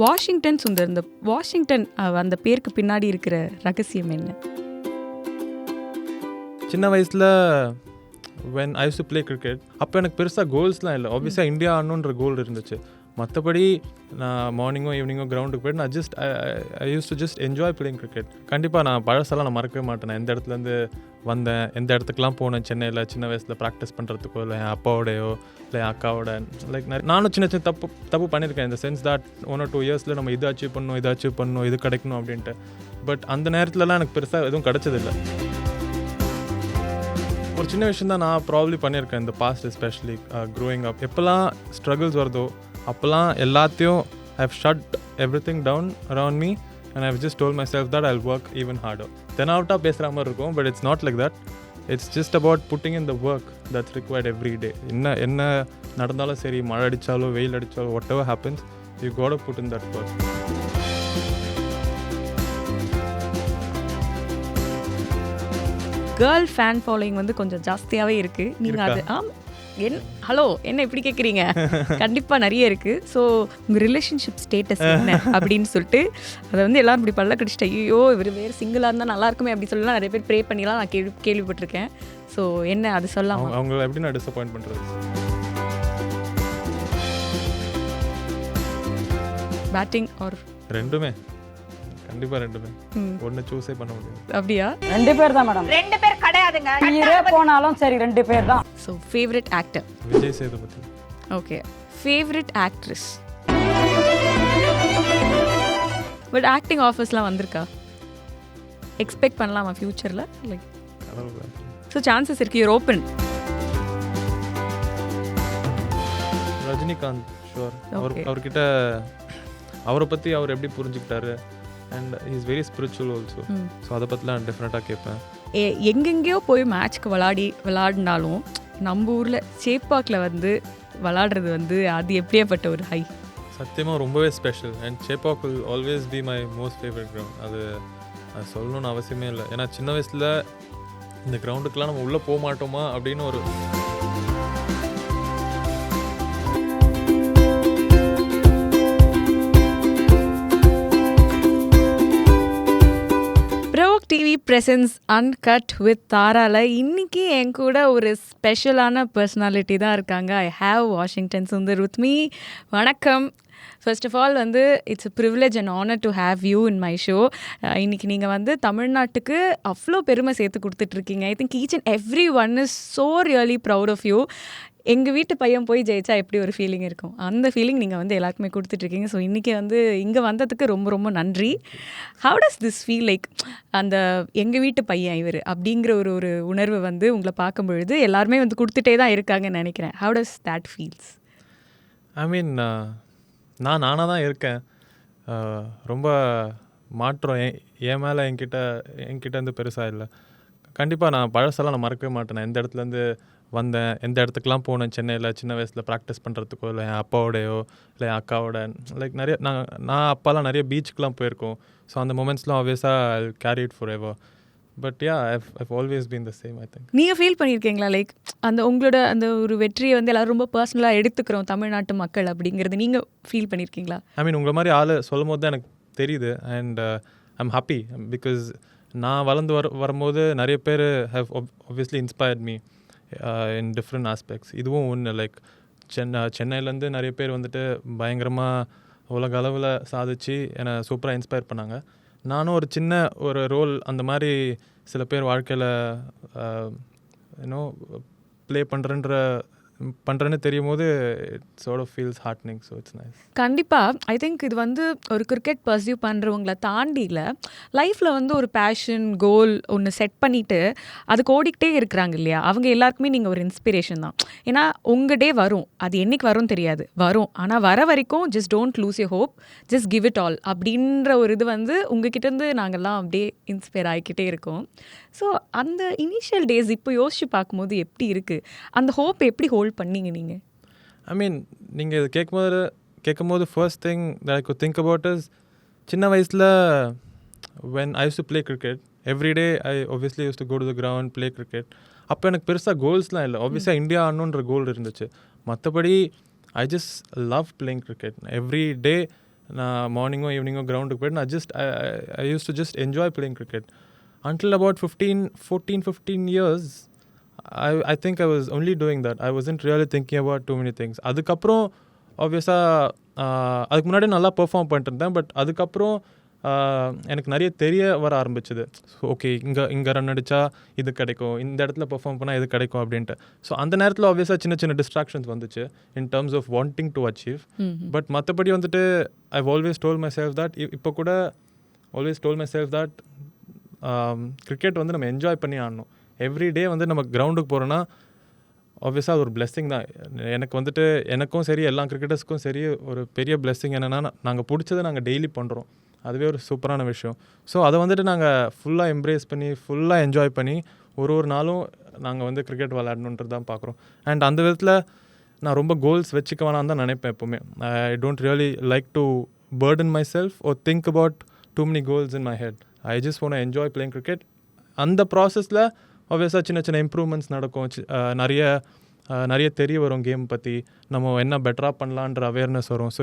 Washington Sundar, இந்த Washington அந்த பேருக்கு பின்னாடி இருக்கிற ரகசியம் என்ன? சின்ன வயசில் when I used to play cricket அப்போ எனக்கு பெருசாக கோல்ஸ்லாம் இல்லை. ஆப்வியஸாக இந்தியா ஆடணுன்ற கோல் இருந்துச்சு. மற்றபடி நான் மார்னிங்கோ ஈவினிங்கோ கிரவுண்டுக்கு போய்ட்டு நான் I use to just enjoy playing cricket. கண்டிப்பாக நான் பழசெல்லாம் நான் மறக்கவே மாட்டேன். நான் எந்த இடத்துலேருந்து வந்தேன், எந்த இடத்துக்குலாம் போனேன் சென்னையில் சின்ன வயசில் ப்ராக்டிஸ் பண்ணுறதுக்கோ இல்லை என் அப்பாவோடையோ இல்லை என் அக்காவோட லைக் நானும் சின்ன சின்ன தப்பு பண்ணியிருக்கேன். இந்த சென்ஸ் தட் 1 or 2 இயர்ஸில் நம்ம இது அச்சீவ் பண்ணணும் இது கிடைக்கணும் அப்படின்ட்டு. பட் அந்த நேரத்துலலாம் எனக்கு பெருசாக எதுவும் கிடைச்சதில்லை. ஒரு சின்ன விஷயம் தான் நான் ப்ராப்ளி பண்ணியிருக்கேன் இந்த பாஸ்ட், எஸ்பெஷலி க்ரோயிங் அப். எப்போல்லாம் ஸ்ட்ரகிள்ஸ் வருதோ அப்போல்லாம் எல்லாத்தையும் I've shut everything down around me and I've just told myself that I'll work even harder. தெனாவட்டாக பேசுகிற மாதிரி இருக்கும், but it's not like that. It's just about putting in the work that's required every day. என்ன நடந்தாலும் சரி, மழை அடித்தாலோ வெயில் அடித்தாலோ whatever happens, you got put in that work. Girl fan following வந்து கொஞ்சம் ஜாஸ்தியாகவே இருக்குது. நீங்கள் அது ஹலோ என்ன இப்படி கேட்குறீங்க? கண்டிப்பாக நிறைய இருக்குது. ஸோ உங்கள் ரிலேஷன்ஷிப் ஸ்டேட்டஸ் என்ன அப்படின்னு சொல்லிட்டு அதை வந்து எல்லோரும் இப்படி பல்ல கடிச்சிட்டு ஐயோ இவர் வேறு சிங்கிளாக இருந்தால் நல்லா இருக்குமே அப்படி சொல்லலாம் நிறைய பேர் ப்ரே பண்ணிலாம் நான் கேள்விப்பட்டிருக்கேன். ஸோ என்ன அது சொல்லலாம்? அவங்கள எப்படி நான் டிசப்பாயிண்ட் பண்ணுறது? பேட்டிங் ஆர் ரெண்டுமே, கண்டிப்பா ரெண்டுமே. ஒண்ணு சூஸே பண்ண முடியாது. அப்படியா? 2 பேர் தான் மேடம். 2 பேர் கிடையாதுங்க. உயிரே போனாலும் சரி 2 பேர் தான். So favourite actor Vijay Sethupathi. Okay. Favourite actress? But acting ஆஃபர்ஸ்லாம் வந்திருக்கா? எக்ஸ்பெக்ட் பண்ணலாமா ஃபியூச்சரில்? லைக் ஸோ சான்சஸ் இருக்கு, யூர் ஓப்பன். ரஜினிகாந்த் ஷுவர். அவர்கிட்ட அவரை பற்றி அவர் எப்படி புரிஞ்சுக்கிட்டாரு and is very spiritual also. So அதை பற்றிலாம் டெஃபினட்டாக கேட்பேன். எங்கெங்கேயோ போய் மேட்ச்க்கு விளாடினாலும் நம்ம ஊரில் சேப்பாக்கில் வந்து விளாடுறது வந்து அது எப்படியாப்பட்ட ஒரு ஹை? சத்தியமாக ரொம்பவே special. And Chepauk will always be my most favourite ground. அது சொல்லணும்னு அவசியமே இல்லை. ஏன்னா சின்ன வயசில் இந்த கிரவுண்டுக்கெலாம் நம்ம உள்ளே போக மாட்டோமா அப்படின்னு ஒரு டிவி பிரசன்ஸ் அன்கட் வித் தாரால இன்னைக்கு என் கூட ஒரு ஸ்பெஷலான பர்சனாலிட்டி தான் இருக்காங்க. I have Washington Sundar with me. வணக்கம். ஃபர்ஸ்ட் ஆஃப் ஆல் வந்து it's a privilege and honour to have you in my show. இன்றைக்கி நீங்கள் வந்து தமிழ்நாட்டுக்கு அவ்வளோ பெருமை சேர்த்து கொடுத்துட்ருக்கீங்க. I think each and every one is so really proud of you. எங்கள் வீட்டு பையன் போய் ஜெயிச்சா எப்படி ஒரு ஃபீலிங் இருக்கும், அந்த ஃபீலிங் நீங்கள் வந்து எல்லாருக்குமே கொடுத்துட்ருக்கீங்க. ஸோ இன்றைக்கி வந்து இங்கே வந்ததுக்கு ரொம்ப ரொம்ப நன்றி. How does this feel like அந்த எங்கள் வீட்டு பையன் இவர் அப்படிங்கிற ஒரு உணர்வு வந்து உங்களை பார்க்கும் பொழுது எல்லாருமே வந்து கொடுத்துட்டே தான் இருக்காங்கன்னு நினைக்கிறேன். How does that feels? I mean நான் நானாக தான் இருக்கேன். ரொம்ப மாற்றம் என் மேலே என்கிட்ட இருந்து பெருசாக இல்லை. கண்டிப்பாக நான் பழசெல்லாம் நான் மறக்கவே மாட்டேன். நான் எந்த இடத்துலேருந்து வந்தேன், எந்த இடத்துக்குலாம் போனேன் சென்னையில் சின்ன வயசில் ப்ராக்டிஸ் பண்ணுறதுக்கோ இல்லை என் அப்பாவோடையோ இல்லை என் அக்காவோட லைக் நிறைய நான் அப்பாலாம் நிறைய பீச்சுக்கெலாம் போயிருக்கோம். ஸோ அந்த மூமெண்ட்ஸ்லாம் ஆப்வியஸாக ஐ carry it for ever. But yeah I've always been the same. I think நீங்கள் ஃபீல் பண்ணியிருக்கீங்களா லைக் அந்த உங்களோட அந்த ஒரு வெற்றியை வந்து எல்லோரும் ரொம்ப பர்சனலாக எடுத்துக்கிறோம் தமிழ்நாட்டு மக்கள் அப்படிங்கிறது நீங்கள் ஃபீல் பண்ணியிருக்கீங்களா? ஐ மீன் உங்களை மாதிரி ஆள் சொல்லும் போது தான் எனக்கு தெரியுது. அண்ட் ஐம் ஹாப்பி பிகாஸ் நான் வளர்ந்து வரும்போது நிறைய பேர் have obviously inspired me in different aspects. இதுவும் ஒன்று லைக் சென்னையிலேருந்து நிறைய பேர் வந்துட்டு பயங்கரமாக உலக அளவில் சாதிச்சு என்னை சூப்பராக இன்ஸ்பயர் பண்ணாங்க. நானும் ஒரு சின்ன ஒரு ரோல் அந்த மாதிரி சில பேர் வாழ்க்கையில் ப்ளே பண்ணுறேன்னு தெரியும் போது it's sort of feels heartening. So it's nice. கண்டிப்பாக ஐ திங்க் இது வந்து ஒரு கிரிக்கெட் பர்சியூ பண்ணுறவங்கள தாண்டியில் லைஃப்பில் வந்து ஒரு பேஷன் கோல் ஒன்று செட் பண்ணிவிட்டு அதுக்கு ஓடிக்கிட்டே இருக்கிறாங்க இல்லையா, அவங்க எல்லாருக்குமே நீங்கள் ஒரு இன்ஸ்பிரேஷன் தான். ஏன்னா உங்கள் டே வரும், அது என்றைக்கு வரும் தெரியாது, வரும். ஆனால் வர வரைக்கும் just don't lose your hope, just give it all அப்படின்ற ஒரு இது வந்து உங்ககிட்டேருந்து நாங்கள்லாம் அப்படியே இன்ஸ்பயர் ஆகிக்கிட்டே இருக்கோம். ஸோ அந்த இனிஷியல் டேஸ் இப்போ யோசிச்சு பார்க்கும்போது எப்படி இருக்குது, அந்த ஹோப் எப்படி ஹோல்ட் பண்ணீங்க நீங்கள்? ஐ மீன் நீங்கள் இது கேட்கும்போது first thing that I could think about is சின்ன வயசில் when I used to play cricket every day I obviously used to go to the ground play cricket. அப்போ எனக்கு பெருசாக கோல்ஸ்லாம் இல்லை. ஆப்வியஸாக இந்தியா ஆடணுன்ற கோல் இருந்துச்சு. மற்றபடி I just love playing cricket every day. நான் மார்னிங்கோ ஈவினிங்கோ கிரவுண்டுக்கு போய்ட்டு நான் I use to just enjoy playing cricket until about 15 years I think I was only doing that. I wasn't really thinking about too many things. அதுக்கப்புறம் ஆப்வியஸாக அதுக்கு முன்னாடி நல்லா perform பண்ணிட்டு இருந்தேன். பட் அதுக்கப்புறம் எனக்கு நிறைய தெரிய வர ஆரம்பிச்சுது. ஸோ ஓகே இங்கே ரன் அடித்தா இது கிடைக்கும், இந்த இடத்துல பெர்ஃபார்ம் பண்ணால் இது கிடைக்கும் அப்படின்ட்டு. ஸோ அந்த நேரத்தில் ஆப்வியஸாக சின்ன சின்ன டிஸ்ட்ராக்ஷன்ஸ் வந்துச்சு in terms of wanting to achieve. But மற்றபடி வந்துட்டு I've always told myself that இப்போ கூட always told myself that cricket வந்து நம்ம என்ஜாய் பண்ணி ஆடணும். எவ்ரி டே வந்து நம்ம கிரவுண்டுக்கு போகிறோன்னா ஆப்வியஸாக அது ஒரு பிளெஸ்ஸிங் தான். எனக்கு வந்துட்டு எனக்கும் சரி எல்லா கிரிக்கெட்டர்ஸ்க்கும் சரி ஒரு பெரிய பிளெஸ்ஸிங் என்னென்னா நாங்கள் பிடிச்சதை நாங்கள் டெய்லி பண்ணுறோம். அதுவே ஒரு சூப்பரான விஷயம். ஸோ அதை வந்துட்டு நாங்கள் ஃபுல்லாக எம்ப்ரேஸ் பண்ணி ஃபுல்லாக என்ஜாய் பண்ணி ஒரு நாளும் நாங்கள் வந்து கிரிக்கெட் விளையாடணுன்றது தான் பார்க்குறோம். அண்ட் அந்த விதத்தில் நான் ரொம்ப கோல்ஸ் வச்சுக்க வேணான்னு தான் நினைப்பேன் எப்போவுமே. I don't really like to burden myself or think about too many goals in my head. I just want to enjoy playing cricket. அந்த ப்ராசஸில் ஆப்வியஸாக சின்ன சின்ன இம்ப்ரூவ்மெண்ட்ஸ் நடக்கும். நிறைய தெரிய வரும் கேம் பற்றி, நம்ம என்ன பெட்டராக பண்ணலான்ற அவேர்னஸ் வரும். ஸோ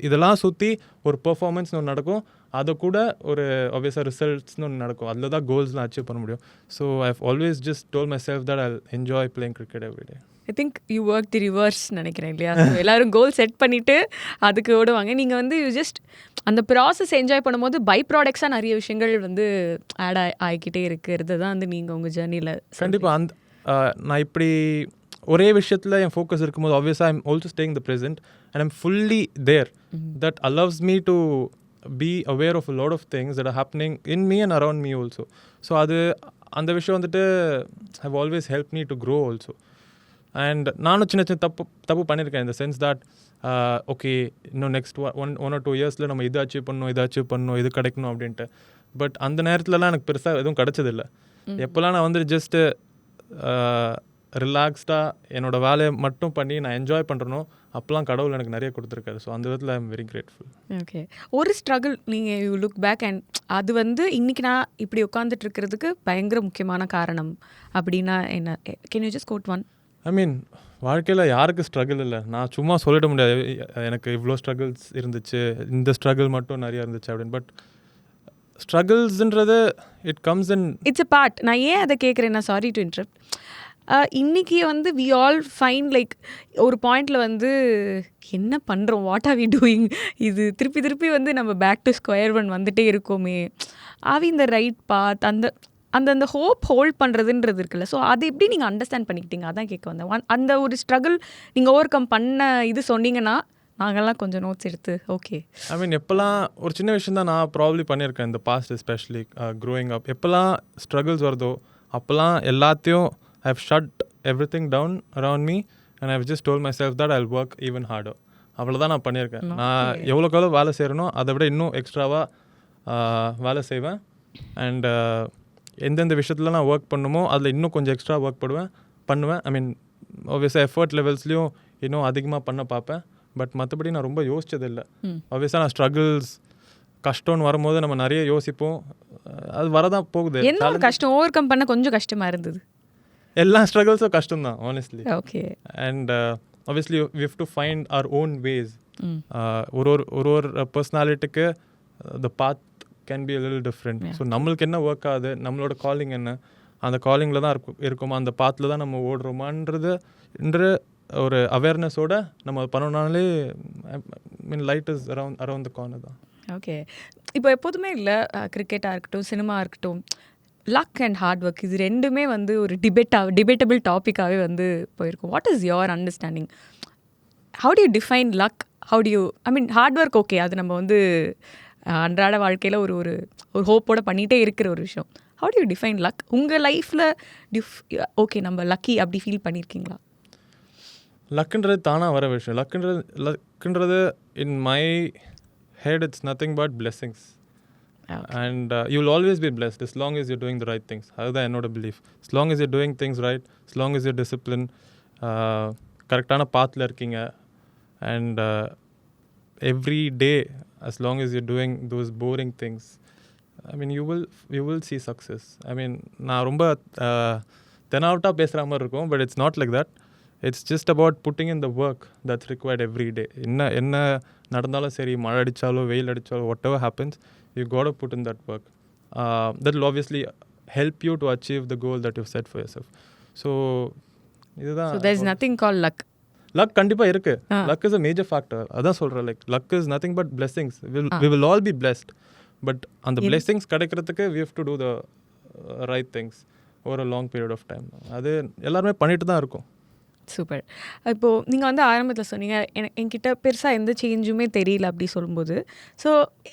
இதெல்லாம் சுற்றி ஒரு பெர்ஃபார்மன்ஸ்னு ஒன்று நடக்கும், அதை கூட ஒரு ஆப்வியஸாக ரிசல்ட்ஸ்னு ஒன்று நடக்கும். அதில் தான் கோல்ஸ்லாம் அச்சீவ் பண்ண முடியும். So I always just told myself that I enjoy playing cricket every day. I think you work the reverse நினைக்கிறேன் இல்லையா? எல்லாரும் கோல் செட் பண்ணிவிட்டு அதுக்கு ஓடுவாங்க. நீங்கள் வந்து யூ ஜஸ்ட் அந்த ப்ராசஸ் என்ஜாய் பண்ணும்போது பை ப்ராடக்ட்ஸாக நிறைய விஷயங்கள் வந்து ஆட் ஆகிக்கிட்டே இருக்கிறது தான் வந்து நீங்கள் உங்கள் ஜேர்னியில். கண்டிப்பாக நான் இப்படி ஒரே விஷயத்தில் என் ஃபோக்கஸ் இருக்கும்போது ஆப்வியஸாக I'm also staying the present and I'm fully there. That allows me to be aware of a lot of things that are happening in me and around me also. So அந்த விஷயம் வந்துட்டு have always help me to grow also. And நானும் சின்ன சின்ன தப்பு பண்ணியிருக்கேன். இந்த sense that okay இன்னும் நெக்ஸ்ட் ஒன் or 2 இயர்ஸில் நம்ம இது அச்சீவ் பண்ணணும் இது கிடைக்கணும் அப்படின்ட்டு. பட் அந்த நேரத்துலலாம் எனக்கு பெருசாக எதுவும் கிடச்சதில்லை. எப்போல்லாம் நான் வந்து ஜஸ்ட்டு ரிலாக்ஸ்டாக என்னோடய வேலையை மட்டும் பண்ணி நான் என்ஜாய் பண்ணுறனோ அப்போலாம் கடவுள் எனக்கு நிறைய கொடுத்துருக்காரு. ஸோ அந்த விதத்தில் I am very grateful. Okay, ஒரு ஸ்ட்ரகிள் நீங்கள் யூ லுக் பேக் அண்ட் அது வந்து இன்றைக்கி நான் இப்படி உட்காந்துட்டு இருக்கிறதுக்கு பயங்கர முக்கியமான காரணம் அப்படின்னா என்ன? Can you just quote one? I mean வாழ்க்கையில் யாருக்கு ஸ்ட்ரகிள் இல்லை? நான் சும்மா சொல்லிட முடியாது எனக்கு இவ்வளோ ஸ்ட்ரகிள்ஸ் இருந்துச்சு, இந்த ஸ்ட்ரகிள் மட்டும் நிறையா இருந்துச்சு அப்படின்னு. பட் ஸ்ட்ரகிள்ஸ்ன்றது it comes in it's a part. நான் ஏன் அதை கேட்குறேன்னா, சாரி டு இன்டரப்ட், இன்றைக்கி வந்து வி ஆல் ஃபைன் லைக் ஒரு பாயிண்டில் வந்து என்ன பண்ணுறோம், வாட் ஆர் வி டூயிங், இது திருப்பி வந்து நம்ம பேக் டு ஸ்கொயர் ஒன் வந்துட்டே இருக்கோமே, ஆர் வி இந்த ரைட் பாத், அந்த ஹோப் ஹோல்ட் பண்ணுறதுன்றது இருக்குல்ல. ஸோ அது எப்படி நீங்கள் அண்டர்ஸ்டாண்ட் பண்ணிக்கிட்டீங்க? அதான் கேட்க வந்தேன். அந்த ஒரு ஸ்ட்ரகிள் நீங்கள் ஓவர் கம் பண்ண இது சொன்னீங்கன்னா நாங்கள்லாம் கொஞ்சம் நோட்ஸ் எடுத்து ஓகே. ஐ மீன் எப்போல்லாம் ஒரு சின்ன விஷயம் தான் நான் ப்ராப்ளி பண்ணியிருக்கேன் இந்த பாஸ்ட், எஸ்பெஷலி க்ரோயிங் அப். எப்போல்லாம் ஸ்ட்ரகிள்ஸ் வருதோ அப்போல்லாம் எல்லாத்தையும் I have shut everything down around me and I have just told myself that I'll work even harder. அவ்வளோதான் நான் பண்ணியிருக்கேன். நான் எவ்வளோக்கு வேலை செய்கிறனோ அதை விட இன்னும் எக்ஸ்ட்ராவாக வேலை செய்வேன். அண்ட் எந்தெந்த விஷயத்தில் நான் ஒர்க் பண்ணுமோ அதில் இன்னும் கொஞ்சம் எக்ஸ்ட்ரா ஒர்க் பண்ணுவேன். ஐ மீன் ஆப்வியஸாக எஃபர்ட் லெவல்ஸ்லையும் இன்னும் அதிகமாக பண்ண பார்ப்பேன். பட் மற்றபடி நான் ரொம்ப யோசிச்சதில்லை. ஆப்வியஸாக நான் ஸ்ட்ரகிள்ஸ் கஷ்டம்னு வரும்போது நம்ம நிறைய யோசிப்போம், அது வரதான் போகுது. என்ன கஷ்டம் ஓவர் கம் பண்ண கொஞ்சம் கஷ்டமாக இருந்தது? எல்லா ஸ்ட்ரகிள்ஸும் கஷ்டம் தான் honestly. Okay. And obviously we have to find our own ways. ஒரு பர்சனாலிட்டிக்கு the path can be a little different. So நம்மளுக்கு என்ன ஒர்க் ஆகுது, நம்மளோட காலிங் என்ன, அந்த காலிங்கில் தான் இருக்குமா, அந்த பாத்தில் தான் நம்ம ஓடுறோமான்றது ஒரு அவேர்னஸோடு நம்ம பண்ணோம்னாலே mean light is around the corner தான். ஓகே. இப்போ எப்போதுமே இல்லை கிரிக்கெட்டாக இருக்கட்டும், சினிமா இருக்கட்டும், லக் அண்ட் ஹார்ட் ஒர்க் இது ரெண்டுமே வந்து ஒரு டிபேட்டபிள் டாப்பிக்காகவே வந்து போயிருக்கும். What is your understanding? How do you define luck? How do you I mean hard work okay, அது நம்ம வந்து அன்றாட வாழ்க்கையில் ஒரு ஹோப்போடு பண்ணிகிட்டே இருக்கிற ஒரு விஷயம். How do you define luck? உங்கள் லைஃப்பில் ஓகே நம்ம லக்கி அப்படி ஃபீல் பண்ணியிருக்கீங்களா? லக்குன்றது தானாக வர விஷயம். லக்குன்றது in my head it's nothing but blessings. And you'll always be blessed as long as you're doing the right things. அதுதான் என்னோட belief. as long as you're doing things right, as long as you're disciplined, கரெக்டான பாத்தில் இருக்கீங்க, and every day as long as you're doing those boring things, I mean you will see success. I mean நான் ரொம்ப தெனாவட்டாக பேசுகிற மாதிரி இருக்கும், but it's not like that. It's just about putting in the work that's required every day. என்ன நடந்தாலும் சரி, மழை அடித்தாலோ வெயில் அடித்தாலோ, whatever happens, you got to put in that work. That will obviously help you to achieve the goal that you set for yourself. So இதுதான். So there is nothing call luck. Luck கண்டிப்பாக இருக்குது. Luck is a major factor. அதான் சொல்கிறேன், like luck is nothing but blessings. We will all be blessed. But அந்த blessings கிடைக்கிறதுக்கு we have to do the right things over a long period of time. அது எல்லாருமே பண்ணிட்டு தான் இருக்கும். Super. இப்போது நீங்கள் வந்து ஆரம்பத்தில் சொன்னீங்க, என்கிட்ட பெருசாக எந்த சேஞ்சுமே தெரியல அப்படி சொல்லும்போது, ஸோ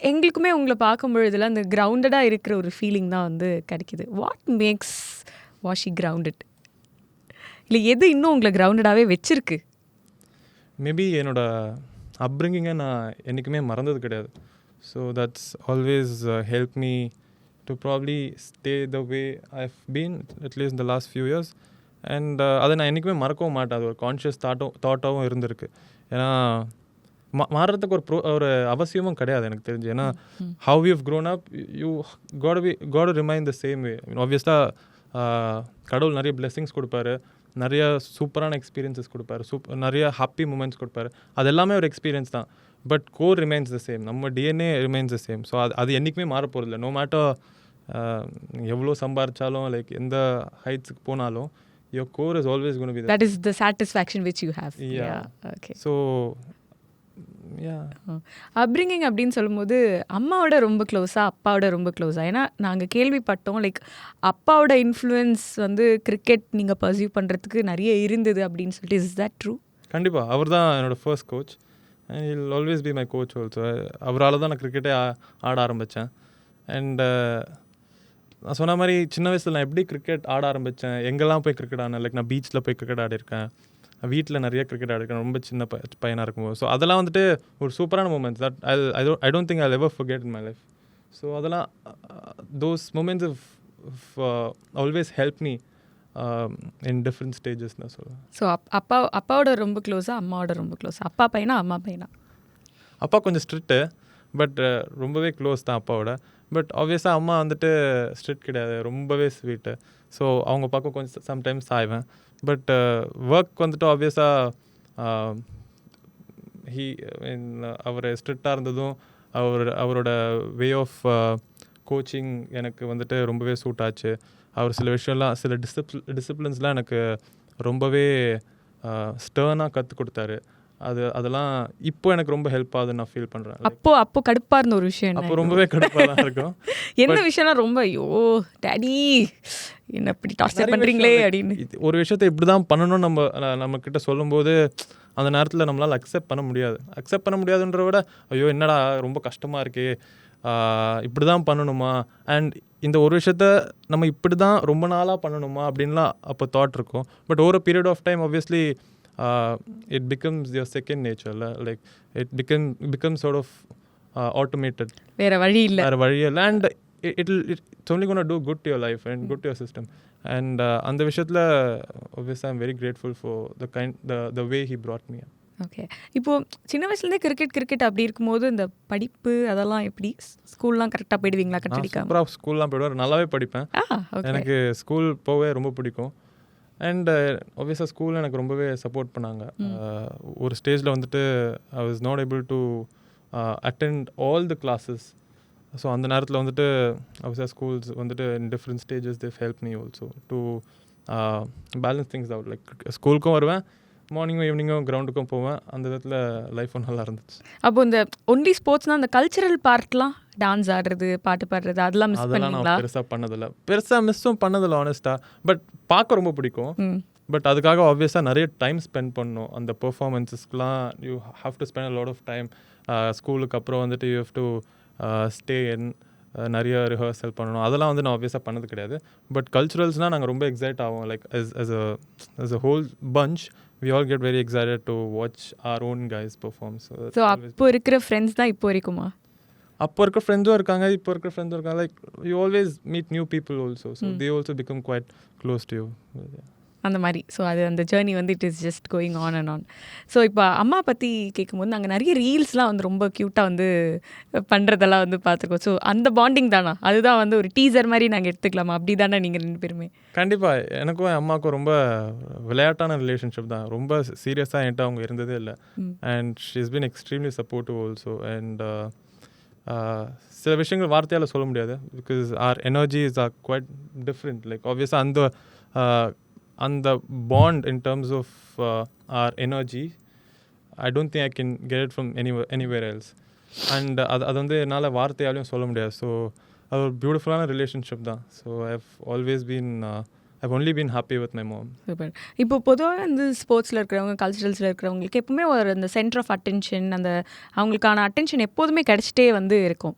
எங்களுக்குமே உங்களை பார்க்கும்பொழுதுல அந்த கிரவுண்டடாக இருக்கிற ஒரு ஃபீலிங் தான் வந்து கிடைக்கிது. What makes washi grounded? இல்லை எது இன்னும் உங்களை கிரவுண்டடாகவே வச்சிருக்கு? மேபி என்னோட அப்ரிங்கிங்கை நான் என்றைக்குமே மறந்தது கிடையாது. So that's always help me to probably stay the way I have been at least இந்த லாஸ்ட் ஃபியூ இயர்ஸ். அண்ட் அதை நான் என்றைக்குமே மறக்கவும் மாட்டேன். அது ஒரு கான்ஷியஸ் தாட்டாகவும் இருந்திருக்கு. ஏன்னா மாறுறதுக்கு ஒரு அவசியமும் கிடையாது எனக்கு தெரிஞ்சு. ஏன்னா how you have grown up, you got remain the same way. ஆப்வியஸ்டாக கடவுள் நிறைய பிளெஸிங்ஸ் கொடுப்பாரு, நிறைய சூப்பரான எக்ஸ்பீரியன்ஸஸ் கொடுப்பாரு, நிறைய ஹாப்பி மூமெண்ட்ஸ் கொடுப்பாரு. அது எல்லாமே ஒரு எக்ஸ்பீரியன்ஸ் தான். But core remains the same. நம்ம DNA remains the same. So அது என்றைக்குமே மாறப்போகிறதில்ல. நோ மேட்டர் எவ்வளோ சம்பாரிச்சாலும், லைக் எந்த ஹைட்ஸுக்கு போனாலும், your core is always going to be there. That is the satisfaction which you have. Yeah. Okay. So yeah. Upbringing அப்படின்னு சொல்லும்போது அம்மாவோட ரொம்ப க்ளோஸாக, அப்பாவோட ரொம்ப க்ளோஸாக? ஏன்னா நாங்கள் கேள்விப்பட்டோம், லைக் அப்பாவோட இன்ஃப்ளூயன்ஸ் வந்து கிரிக்கெட் நீங்கள் பர்சியூ பண்ணுறதுக்கு நிறைய இருந்தது அப்படின்னு சொல்லிட்டு. Is that true? கண்டிப்பாக. அவர் தான் என்னோடய first coach. And he will always be my coach also. அவரால் தான் நான் கிரிக்கெட்டே ஆட ஆரம்பித்தேன். அண்ட் நான் சொன்ன மாதிரி சின்ன வயசில் நான் எப்படி கிரிக்கெட் ஆட ஆரம்பித்தேன், எங்கெல்லாம் போய் கிரிக்கெட் ஆடினேன். லைக் நான் பீச்சில் போய் கிரிக்கெட் ஆடிருக்கேன், வீட்டில் நிறைய கிரிக்கெட் ஆடிருக்கேன் ரொம்ப சின்ன பையனாக இருக்கும்போது. ஸோ அதெல்லாம் வந்துட்டு ஒரு சூப்பரான moments that I don't think I ever forget in my life. So அதெல்லாம் those moments always help me in different stages நான் சொல்லுவேன். ஸோ அப்பாவோட ரொம்ப க்ளோஸாக, அம்மாவோட ரொம்ப க்ளோஸாக? அப்பா பையனா அம்மா பையனா? அப்பா கொஞ்சம் ஸ்ட்ரிக்ட்டு, பட் ரொம்பவே க்ளோஸ் தான் அப்பாவோட. பட் ஆப்வியஸாக அம்மா வந்துட்டு ஸ்ட்ரிக்ட் கிடையாது, ரொம்பவே ஸ்வீட்டு. ஸோ அவங்க பார்க்க கொஞ்சம் சம்டைம்ஸ் சாய்வேன். பட் ஒர்க் வந்துட்டு ஆப்வியஸாக அவர் ஸ்ட்ரிக்டாக இருந்ததும் அவரோட வே ஆஃப் கோச்சிங் எனக்கு வந்துட்டு ரொம்பவே சூட் ஆச்சு. அவர் சில விஷயம்லாம், சில டிசிப்ளின்ஸ்லாம் எனக்கு ரொம்பவே ஸ்டர்னாக கற்றுக் கொடுத்தாரு. அதெல்லாம் இப்போ எனக்கு ரொம்ப ஹெல்ப் ஆகுதுன்னு நான் ஃபீல் பண்ணுறேன். அப்போ கடுப்பாக இருந்த ஒரு விஷயம்? அப்போ ரொம்பவே கடுப்பாக தான் இருக்கும். என்ன விஷயம்லாம் ரொம்ப ஐயோ டேடி என்ன இப்படி டார்ச்சர் பண்ணுறீங்களே அப்படின்னு? ஒரு விஷயத்தை இப்படி தான் பண்ணணும்னு நம்மக்கிட்ட சொல்லும்போது அந்த நேரத்தில் நம்மளால் அக்செப்ட் பண்ண முடியாதுன்ற விட, ஐயோ என்னடா ரொம்ப கஷ்டமாக இருக்கே, இப்படி தான் பண்ணணுமா, அண்ட் இந்த ஒரு விஷயத்த நம்ம இப்படி தான் ரொம்ப நாளாக பண்ணணுமா அப்படின்லாம் அப்போ தாட் இருக்கும். But over period of time obviously it becomes your second nature, like it becomes sort of automated. வேற வழி இல்லை. And it's only going to do good to your life and good to your system. And அந்த விஷயத்தில் obviously I'm very grateful for the way he brought me up. Okay. இப்போது சின்ன வயசுலேருந்தே cricket அப்படி இருக்கும்போது இந்த படிப்பு அதெல்லாம் எப்படி? ஸ்கூல்லாம் கரெக்டாக போயிடுவீங்களா? கட்டடிக்காம? அப்புறம் ஸ்கூல்லாம் போயிடுவார், நல்லாவே படிப்பேன். எனக்கு ஸ்கூல் போகவே ரொம்ப பிடிக்கும். அண்ட் ஆப்வியஸாக ஸ்கூலில் எனக்கு ரொம்பவே சப்போர்ட் பண்ணாங்க. ஒரு ஸ்டேஜில் வந்துட்டு I was not able to attend all the classes. So அந்த நேரத்தில் வந்துட்டு ஆப்வியஸாக ஸ்கூல்ஸ் வந்துட்டு இன் different stages they help me also to balance things out. Like ஸ்கூலுக்கும் வருவேன், மார்னிங்கும் ஈவினிங்கும் கிரவுண்டுக்கும் போவேன். அந்த விதத்தில் லைஃபும் நல்லா இருந்துச்சு. அப்போ இந்த ஒன்லி ஸ்போர்ட்ஸ்னால் அந்த கல்ச்சரல் பார்ட்லாம், டான்ஸ் ஆடுறது, பாட்டு பாடுறது, அதெல்லாம் நான் பெருசாக மிஸ்ஸும் பண்ணதில்லை ஆனஸ்ட்டாக. பட் பார்க்க ரொம்ப பிடிக்கும். பட் அதுக்காக ஆப்வியஸாக நிறைய டைம் ஸ்பெண்ட் பண்ணணும். அந்த பெர்ஃபார்மன்ஸஸ்க்கெலாம் you have to spend a lot of time. ஸ்கூலுக்கு அப்புறம் வந்துட்டு you have to stay in, நிறைய ரிஹர்சல் பண்ணணும். அதெல்லாம் வந்து நான் ஆப்வியஸாக பண்ணது கிடையாது. பட் கல்ச்சுரல்ஸ்னால் நாங்கள் ரொம்ப எக்ஸைட் ஆகும். Like as a whole bunch we all get very excited to watch our own guys perform. So அப்போ இருக்கிற ஃப்ரெண்ட்ஸ் தான் இப்போ வரைக்குமா? அப்போ இருக்கிற ஃப்ரெண்ட்ஸும் இருக்காங்க, இப்போ இருக்கிற ஃப்ரெண்ட்ஸும் இருக்காங்க. Like you always meet new people also. So they also become quite close to you. அந்த மாதிரி. ஸோ அது அந்த ஜேர்னி வந்து it is just going on and on. So இப்போ அம்மா பற்றி கேட்கும்போது நாங்கள் நிறைய ரீல்ஸ்லாம் வந்து ரொம்ப க்யூட்டாக வந்து பண்ணுறதெல்லாம் வந்து பார்த்துருக்கோம். ஸோ அந்த பாண்டிங் தானா, அதுதான் வந்து ஒரு டீசர் மாதிரி நாங்கள் எடுத்துக்கலாமா? அப்படி தானே நீங்கள் 2 பேருமே? கண்டிப்பாக எனக்கும் என் அம்மாவுக்கும் ரொம்ப விளையாட்டான ரிலேஷன்ஷிப் தான். ரொம்ப சீரியஸாக என்கிட்ட அவங்க இருந்ததே இல்லை. And she is been extremely supportive also. And சில விஷயங்கள் வார்த்தையால் சொல்ல முடியாது. Because our energies are quite different. Like ஆப்வியஸாக அந்த bond in terms of our energy I don't think I can get it from anywhere else. And அது வந்து என்னால் வார்த்தையாலையும் சொல்ல முடியாது. ஸோ அது ஒரு பியூட்டிஃபுல்லான ரிலேஷன்ஷிப் தான். So I've only been happy with my mom. Super. இப்போ பொதுவாக வந்து ஸ்போர்ட்ஸில் இருக்கிறவங்க, கல்ச்சுரல்ஸில் இருக்கிறவங்களுக்கு எப்பவுமே ஒரு அந்த சென்டர் ஆஃப் அட்டென்ஷன், அந்த அவங்களுக்கான அட்டென்ஷன் எப்போதுமே கிடச்சிட்டே வந்து இருக்கும்.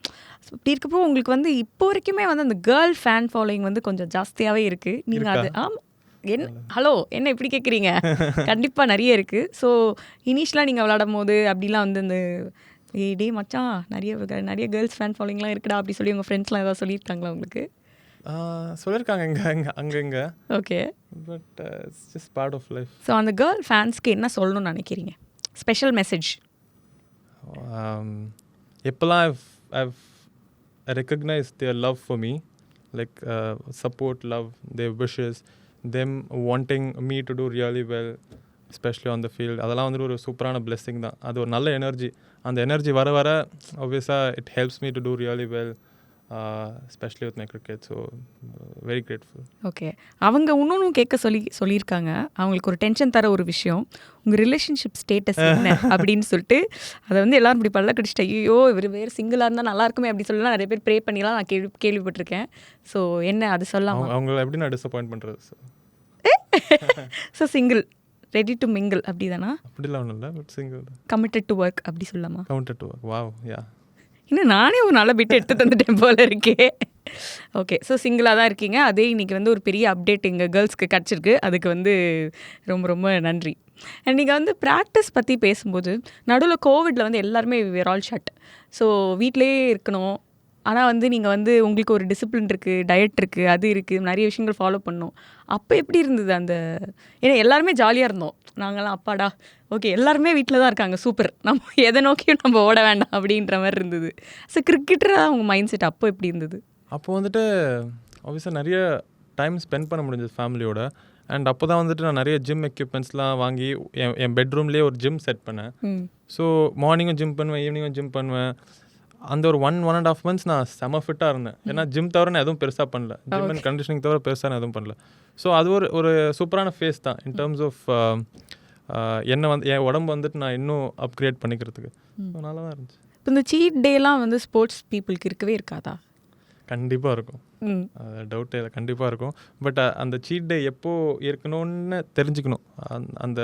இப்படி இருக்கப்போ உங்களுக்கு வந்து இப்போ வரைக்குமே வந்து அந்த கேர்ள் ஃபேன் ஃபாலோயிங் வந்து கொஞ்சம் ஜாஸ்தியாகவே இருக்குது. நீங்கள் அது ஹலோ என்ன இப்படி கேட்குறீங்க? கண்டிப்பாக நிறைய இருக்குது. ஸோ இனிஷியலாக நீங்கள் விளாடும் போது அப்படிலாம் வந்து இந்த டே மச்சான் நிறைய கேர்ள்ஸ் ஃபேன் ஃபாலோயிங்லாம் இருக்குடா அப்படி சொல்லி உங்கள் ஃப்ரெண்ட்ஸ்லாம் ஏதாவது சொல்லியிருக்காங்களா உங்களுக்கு? சொல்லியிருக்காங்க அங்கங்கே. Okay. But it's just part of life. So அந்த கேர்ள் ஃபேன்ஸ்க்கு என்ன சொல்லணும்னு நினைக்கிறீங்க? Special message. எப்போல்லாம் I've recognized their love for me, like support, love, their wishes, them wanting me to do really well, especially on the field, அதெல்லாம் வந்து ஒரு சூப்பரான பிளெஸ்ஸிங் தான். அது ஒரு நல்ல எனர்ஜி. அந்த எனர்ஜி வர வர ஆப்வியஸாக it helps me to do really well, especially with my cricket. So very grateful. ஓகே. அவங்க இன்னொன்றும் சொல்லியிருக்காங்க. அவங்களுக்கு ஒரு டென்ஷன் தர ஒரு விஷயம், உங்கள் ரிலேஷன்ஷிப் ஸ்டேட்டஸ் என்ன அப்படின்னு சொல்லிட்டு அதை வந்து எல்லாரும் இப்படி பல்ல கடிச்சிட்டு ஐயோ இவர் வேறு சிங்கிளாக இருந்தால் நல்லா இருக்குமே அப்படி சொல்லலாம் நிறைய பேர் ப்ரே பண்ணிலாம் நான் கேள்விப்பட்டிருக்கேன். ஸோ என்ன அது சொல்லலாம்? அவங்கள எப்படி நான் டிசப்பாயிண்ட் பண்ணுறது? So single, ready to mingle அப்படி தானா? அப்படிலாம் ஒன்றும் இல்லை, but single. Committed to work அப்படி சொல்லலாமா? Committed to work. வாவ், யா. இன்னும் நானே ஒரு நல்ல பிட்டு எடுத்து தந்துட்டேன் போல இருக்கே. ஓகே. ஸோ சிங்கிளாக தான் இருக்கீங்க. அதே இன்றைக்கி வந்து ஒரு பெரிய அப்டேட் எங்கள் கேர்ள்ஸ்க்கு கிடச்சிருக்கு. அதுக்கு வந்து ரொம்ப ரொம்ப நன்றி. அண்ட் நீங்கள் வந்து ப்ராக்டிஸ் பற்றி பேசும்போது நடுவில் கோவிடில் வந்து எல்லாருமே வேர் ஆல் ஷட். ஸோ வீட்டிலே இருக்கணும். ஆனால் வந்து நீங்கள் வந்து உங்களுக்கு ஒரு டிசிப்ளின் இருக்குது, டயட் இருக்குது, அது இருக்குது, நிறைய விஷயங்கள் ஃபாலோ பண்ணணும். அப்போ எப்படி இருந்தது அந்த? ஏன்னா எல்லாருமே ஜாலியாக இருந்தோம் நாங்களாம். அப்பாடா ஓகே எல்லாருமே வீட்டில் தான் இருக்காங்க, சூப்பர், நம்ம எதை நோக்கியும் நம்ம ஓட வேண்டாம் அப்படின்ற மாதிரி இருந்தது. ஸோ கிரிக்கெட்டராக அவங்க மைண்ட் செட் அப்போ எப்படி இருந்தது? அப்போ வந்துட்டு ஆப்வியஸாக நிறைய டைம் ஸ்பெண்ட் பண்ண முடிஞ்சது ஃபேமிலியோட. அண்ட் அப்போ தான் வந்துட்டு நான் நிறைய ஜிம் எக்யூப்மெண்ட்ஸ்லாம் வாங்கி என் பெட்ரூம்லேயே ஒரு ஜிம் செட் பண்ணேன். ஸோ மார்னிங்கும் ஜிம் பண்ணுவேன், ஈவினிங்கும் ஜிம் பண்ணுவேன். அந்த ஒரு 1.5 months நான் செம ஃபிட்டாக இருந்தேன். ஏன்னா ஜிம் தவிர நான் எதுவும் பெருசாக பண்ணல, ஜிம் அண்ட் கண்டிஷனிங் தவிர பெருசாக நான் எதுவும் பண்ணல. ஸோ அது ஒரு சூப்பரான ஃபேஸ் தான் இன் டர்ம்ஸ் ஆஃப் என்னை வந்து என் உடம்பு வந்துட்டு நான் இன்னும் அப்கிரேட் பண்ணிக்கிறதுக்கு. நல்லா தான் இருந்துச்சு. இப்போ இந்த சீட் டேலாம் வந்து ஸ்போர்ட்ஸ் பீப்புளுக்கு இருக்கவே இருக்காதா? கண்டிப்பாக இருக்கும், டவுட்டே இல்லை, கண்டிப்பாக இருக்கும். பட் அந்த சீட் டே எப்போ இருக்கணும்னு தெரிஞ்சுக்கணும். அந்த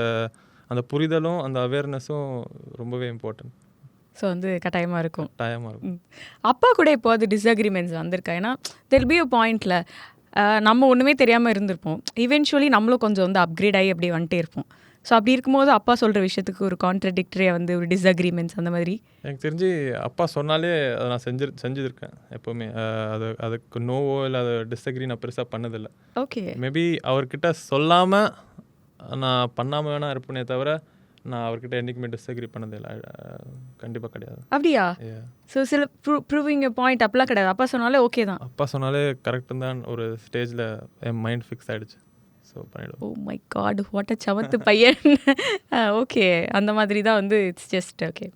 அந்த புரிதலும் அந்த அவேர்னஸும் ரொம்பவே இம்பார்ட்டன்ட். ஸோ வந்து கட்டாயமாக இருக்கும். அப்பா கூட இப்போ அது டிஸ்அக்ரிமெண்ட்ஸ் வந்திருக்கா? ஏன்னா தெர் பி அ பாயிண்டில் நம்ம ஒன்றுமே தெரியாமல் இருந்திருப்போம், இவென்ச்சுவலி நம்மளும் கொஞ்சம் வந்து அப்கிரேட் ஆகி அப்படியே வந்துட்டே இருப்போம். ஸோ அப்படி இருக்கும்போது அப்பா சொல்கிற விஷயத்துக்கு ஒரு கான்ட்ரடிக்டரியாக வந்து ஒரு டிஸ்அக்ரிமெண்ட்ஸ் அந்த மாதிரி எனக்கு தெரிஞ்சு அப்பா சொன்னாலே அதை நான் செஞ்சுருக்கேன் எப்போவுமே. அதுக்கு நோவோ இல்லை அதை டிஸ்அக்ரி நான் பெருசாக பண்ணதில்லை. ஓகே. மேபி அவர்கிட்ட சொல்லாமல் நான் பண்ணாமல் வேணா இருப்பேனே தவிர நான் அவர்கிட்ட என்றைக்குமே டிஸ்அக்ரி பண்ணதில்லை, கண்டிப்பாக கிடையாது. அப்படியா? ஸோ சில ப்ரூவிங் பாயிண்ட் அப்பெல்லாம் கிடையாது, அப்பா சொன்னாலே ஓகே தான்? அப்பா சொன்னாலே கரெக்டு தான் ஒரு ஸ்டேஜில் என் மைண்ட் ஃபிக்ஸ் ஆகிடுச்சு. ஸோ பண்ணிவிடுவோம். Oh my god, what a சமத்து பையன். ஓகே, அந்த மாதிரி தான் வந்து it's just okay.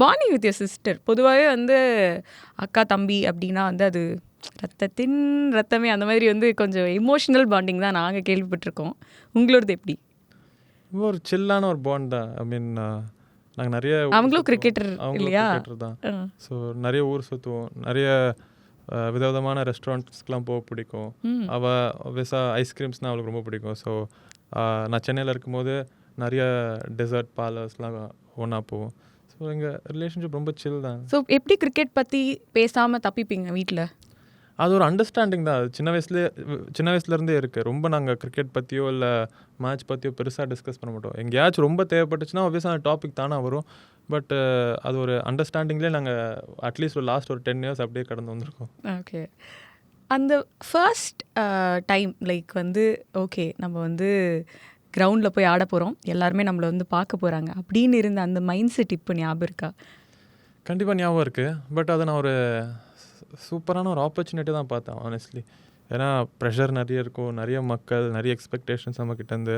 Bonding with your sister பொதுவாகவே வந்து அக்கா தம்பி அப்படின்னா வந்து அது ரத்தத்தின் ரத்தமே அந்த மாதிரி வந்து கொஞ்சம் எமோஷ்னல் பாண்டிங் தான் நாங்கள் கேள்விப்பட்டிருக்கோம். உங்களோடது எப்படி? ஒரு சில்லான ஒரு பாண்ட் தான். ஐ மீன் நாங்கள் நிறைய அவங்களும் கிரிக்கெட்டர் இல்லையா? கிரிக்கெட்டர் தான். ஸோ நிறைய ஊர் சுற்றுவோம், நிறைய விதவிதமான ரெஸ்டாரண்ட்ஸ்க்கெலாம் போக பிடிக்கும். அவள் ஐஸ்கிரீம்ஸ்னால் அவளுக்கு ரொம்ப பிடிக்கும். ஸோ நான் சென்னையில் இருக்கும்போது நிறைய டெசர்ட் பார்லர்ஸ்லாம் ஒன்றா போவோம். ஸோ எங்கள் ரிலேஷன்ஷிப் ரொம்ப சில் தான். ஸோ எப்படி கிரிக்கெட் பற்றி பேசாமல் தப்பிப்பீங்க வீட்டில்? அது ஒரு அண்டர்ஸ்டாண்டிங் தான். அது சின்ன வயசுலேருந்தே இருக்குது. ரொம்ப நாங்கள் கிரிக்கெட் பற்றியோ இல்லை மேட்ச் பற்றியோ பெருசாக டிஸ்கஸ் பண்ண மாட்டோம். எங்கேயாச்சும் ரொம்ப தேவைப்பட்டுச்சுன்னா ஆப்வியஸாக அந்த டாபிக் தானே வரும். பட் அது ஒரு அண்டர்ஸ்டாண்டிங்லேயே நாங்கள் அட்லீஸ்ட் ஒரு லாஸ்ட் ஒரு 10 years அப்படியே கடந்து வந்திருக்கோம். ஓகே. அந்த ஃபர்ஸ்ட் டைம் லைக் வந்து ஓகே நம்ம வந்து கிரவுண்டில் போய் ஆட போகிறோம், எல்லாருமே நம்மளை வந்து பார்க்க போகிறாங்க அப்படின்னு இருந்த அந்த மைண்ட் செட் இப்போ ஞாபகம் இருக்கா? கண்டிப்பாக ஞாபகம் இருக்குது. பட் அதை நான் ஒரு சூப்பரான ஒரு ஆப்பர்ச்சுனிட்டி தான் பார்த்தேன் ஆனஸ்ட்லி. ஏன்னா ப்ரெஷர் நிறைய இருக்கும், நிறைய மக்கள், நிறைய எக்ஸ்பெக்டேஷன்ஸ் நம்மக்கிட்டேருந்து.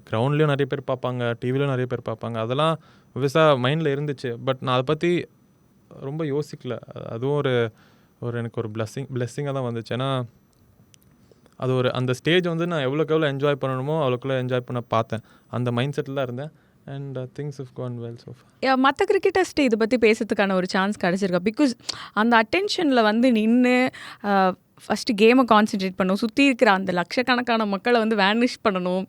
கிரவுண்ட்லேயும் நிறைய பேர் பார்ப்பாங்க, டிவிலையும் நிறைய பேர் பார்ப்பாங்க. அதெல்லாம் விவசாய மைண்டில் இருந்துச்சு. பட் நான் அதை பற்றி ரொம்ப யோசிக்கல. அதுவும் ஒரு எனக்கு ஒரு பிளெஸ்ஸிங்காக தான் வந்துச்சு. ஏன்னா அது அந்த ஸ்டேஜ் வந்து நான் எவ்வளோக்கு எவ்வளோ என்ஜாய் பண்ணணுமோ அவ்வளோக்குள்ள என்ஜாய் பண்ண பார்த்தேன். அந்த மைண்ட் செட்டில் தான் இருந்தேன். And things have gone well so far. மற்ற கிரிக்கெட்டர்ஸ்ட்டு இதை பற்றி பேசுறதுக்கான ஒரு சான்ஸ் கிடச்சிருக்கா? பிகாஸ் அந்த அட்டென்ஷனில் வந்து நின்று ஃபஸ்ட்டு கேமை கான்சென்ட்ரேட் பண்ணணும், சுற்றி இருக்கிற அந்த லட்சக்கணக்கான மக்களை வந்து வேனிஷ் பண்ணணும்,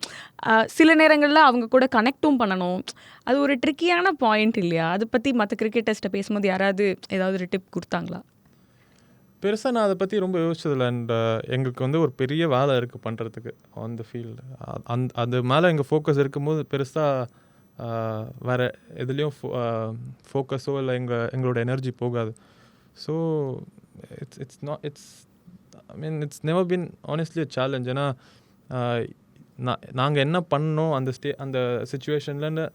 சில நேரங்களில் அவங்க கூட கனெக்டும் பண்ணணும். அது ஒரு ட்ரிக்கியான பாயிண்ட் இல்லையா? அதை பற்றி மற்ற கிரிக்கெட்டர்ஸ்ட்டை பேசும்போது யாராவது ஏதாவது ஒரு டிப் கொடுத்தாங்களா? பெருசாக நான் அதை பற்றி ரொம்ப யோசிச்சதில்லை. அண்ட் எங்களுக்கு வந்து ஒரு பெரிய வேலை இருக்குது பண்ணுறதுக்கு ஆன் த ஃபீல்டு. அது மேலே எங்கள் ஃபோக்கஸ் இருக்கும்போது பெருசாக வேறு எதுலேயும் ஃபோக்கஸோ இல்லை எங்களோட எனர்ஜி போகாது. So it's never been honestly a challenge. ஏன்னா நாங்கள் என்ன பண்ணோம் அந்த சிச்சுவேஷன்லன்னு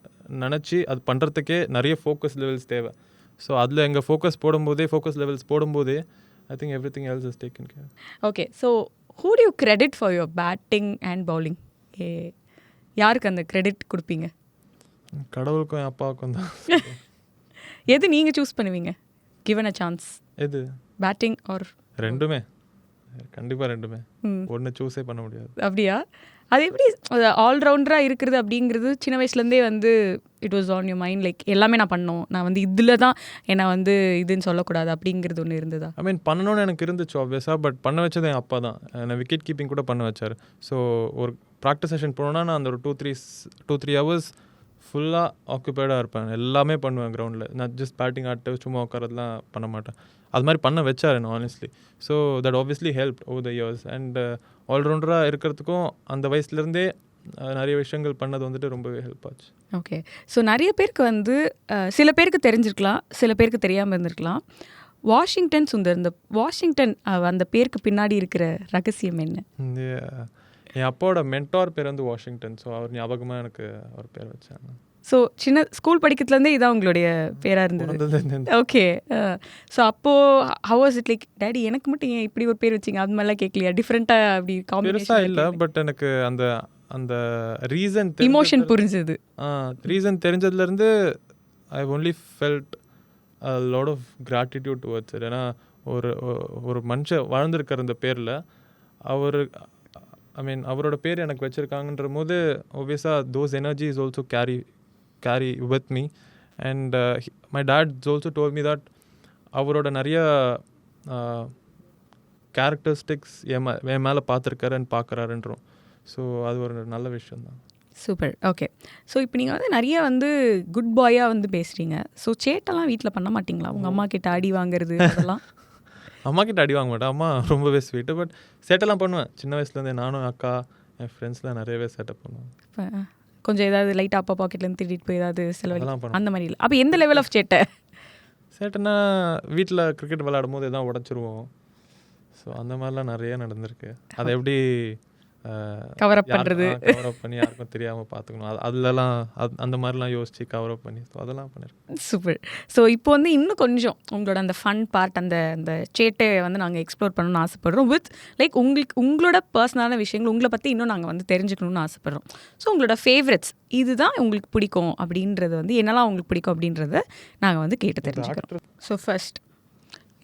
நினச்சி அது பண்ணுறதுக்கே நிறைய ஃபோக்கஸ் லெவல்ஸ் தேவை. ஸோ அதில் எங்கள் ஃபோக்கஸ் லெவல்ஸ் போடும்போதே I think everything else is taken care. Okay, so who do you credit for your batting and bowling? யாருக்கு அந்த கிரெடிட் கொடுப்பீங்க? கடவுளுக்கும் என் அப்பாவுக்கும் தான். எது நீங்கள் சூஸ் பண்ணுவீங்க given a chance? எது? Batting or? ரெண்டுமே, கண்டிப்பாக ரெண்டுமே. ஒன்று சூஸே பண்ண முடியாது. அப்படியா? அது எப்படி ஆல்ரவுண்டராக இருக்கிறது அப்படிங்கிறது சின்ன வயசுலேருந்தே வந்து it was on your mind, like எல்லாமே நான் பண்ணணும், நான் வந்து இதில் தான் என்னை வந்து இதுன்னு சொல்லக்கூடாது அப்படிங்கிறது ஒன்று இருந்ததா? ஐ மீன் பண்ணணும்னு எனக்கு இருந்துச்சு ஆப்வியஸாக. பட் பண்ண வச்சது என் அப்பா தான். என்னை விக்கெட் கீப்பிங் கூட பண்ண வச்சார். ஸோ ஒரு ப்ராக்டிஸ் செஷன் போனோன்னா நான் அந்த ஒரு 2-3 ஹவர்ஸ் ஃபுல்லாக ஆக்குபைடாக இருப்பேன். எல்லாமே பண்ணுவேன் கிரவுண்டில். நான் ஜஸ்ட் பேட்டிங் ஆட்டு சும்மா உட்காரதுலாம் பண்ண மாட்டேன். அது மாதிரி பண்ண வச்சார் என்ன honestly. So that obviously help over the years. And ஆல்ரவுண்டராக இருக்கிறதுக்கும் அந்த வயசுலேருந்தே நிறைய விஷயங்கள் பண்ணது வந்துட்டு ரொம்பவே ஹெல்ப் ஆச்சு. ஓகே, ஸோ நிறைய பேருக்கு வந்து சில பேருக்கு தெரிஞ்சிருக்கலாம், சில பேருக்கு தெரியாமல் இருந்திருக்கலாம். வாஷிங்டன் சுந்தர், இந்த வாஷிங்டன் அந்த பேருக்கு பின்னாடி இருக்கிற ரகசியம் என்ன? என் அப்பாவோட மென்டார் பேர் வந்து வாஷிங்டன். ஸோ அவர் ஞாபகமாக எனக்கு அவர் பேர் வச்சாங்க. ஸோ சின்ன ஸ்கூல் படிக்கிறதுலேருந்தே இதான் உங்களுடைய பேராக இருந்தது? ஓகே, ஸோ அப்போது how was it like, daddy எனக்கு மட்டும் ஏன் இப்படி ஒரு பேர் வச்சிங்க அது மாதிரிலாம் கேட்கலையா? டிஃப்ரெண்ட்டாக அப்படி காம்பினேஷன் இல்லை. பட் எனக்கு அந்த ரீசன் இமோஷன் புரிஞ்சது. ரீசன் தெரிஞ்சதுலேருந்து I only felt a lot of gratitude towards it. ஏன்னா ஒரு மனுஷன் வாழ்ந்திருக்கிற அந்த பேரில் அவரோட பேர் எனக்கு வச்சுருக்காங்கன்ற போது obviously those energies also carry with me. And my dad also told me that அவரோட நிறைய கேரக்டரிஸ்டிக்ஸ் என் மேலே பார்த்துருக்காருன்னு பார்க்குறாருன்றோம். ஸோ அது ஒரு நல்ல விஷயந்தான். சூப்பர். ஓகே, ஸோ இப்போ நீங்கள் வந்து நிறைய வந்து குட் பாயாக வந்து பேசுகிறீங்க. ஸோ சேட்டெல்லாம் வீட்டில் பண்ண மாட்டிங்களா? உங்கள் அம்மா கிட்ட அடி வாங்குறது அதெல்லாம்? அம்மா கிட்ட அடி வாங்க மாட்டேன். அம்மா ரொம்பவே ஸ்வீட்டு. பட் சேட்டெல்லாம் பண்ணுவேன் சின்ன வயசுலேருந்தே. நானும் அக்கா என் ஃப்ரெண்ட்ஸ்லாம் நிறையவே சேட்டை பண்ணுவேன். இப்போ கொஞ்சம் ஏதாவது லைட்டாக அப்பா பாக்கெட்லேருந்து திருடிட்டு போய் ஏதாவது செலவெல்லாம் அந்த மாதிரி இல்லை? அப்போ எந்த லெவல் ஆஃப் சேட்டைன்னா வீட்டில் கிரிக்கெட் விளையாடும் போது எதாவது உடச்சிருவோம். ஸோ அந்த மாதிரிலாம் நிறைய நடந்திருக்கு. அதை எப்படி கவர் அப் பண்ணி யாருக்கும் தெரியாமல் பார்த்துக்கணும், அதுலலாம் அந்த மாதிரிலாம் யோசிச்சு கவர் அப் பண்ணி அதெல்லாம் பண்ணியிருக்கேன். சூப்பர். ஸோ இப்போ வந்து இன்னும் கொஞ்சம் உங்களோட அந்த ஃபன் பார்ட், அந்த சேட்டையை வந்து நாங்கள் எக்ஸ்ப்ளோர் பண்ணணும்னு ஆசைப்படுறோம். வித் லைக் உங்களோட பர்சனலான விஷயங்கள் உங்களை பற்றி இன்னும் நாங்கள் வந்து தெரிஞ்சுக்கணும்னு ஆசைப்படுறோம். ஸோ உங்களோட ஃபேவரட்ஸ் இதுதான் உங்களுக்கு பிடிக்கும் அப்படின்றது வந்து என்னெல்லாம் உங்களுக்கு பிடிக்கும் அப்படின்றத நாங்கள் வந்து கேட்டு தெரிஞ்சுக்கிறோம். So first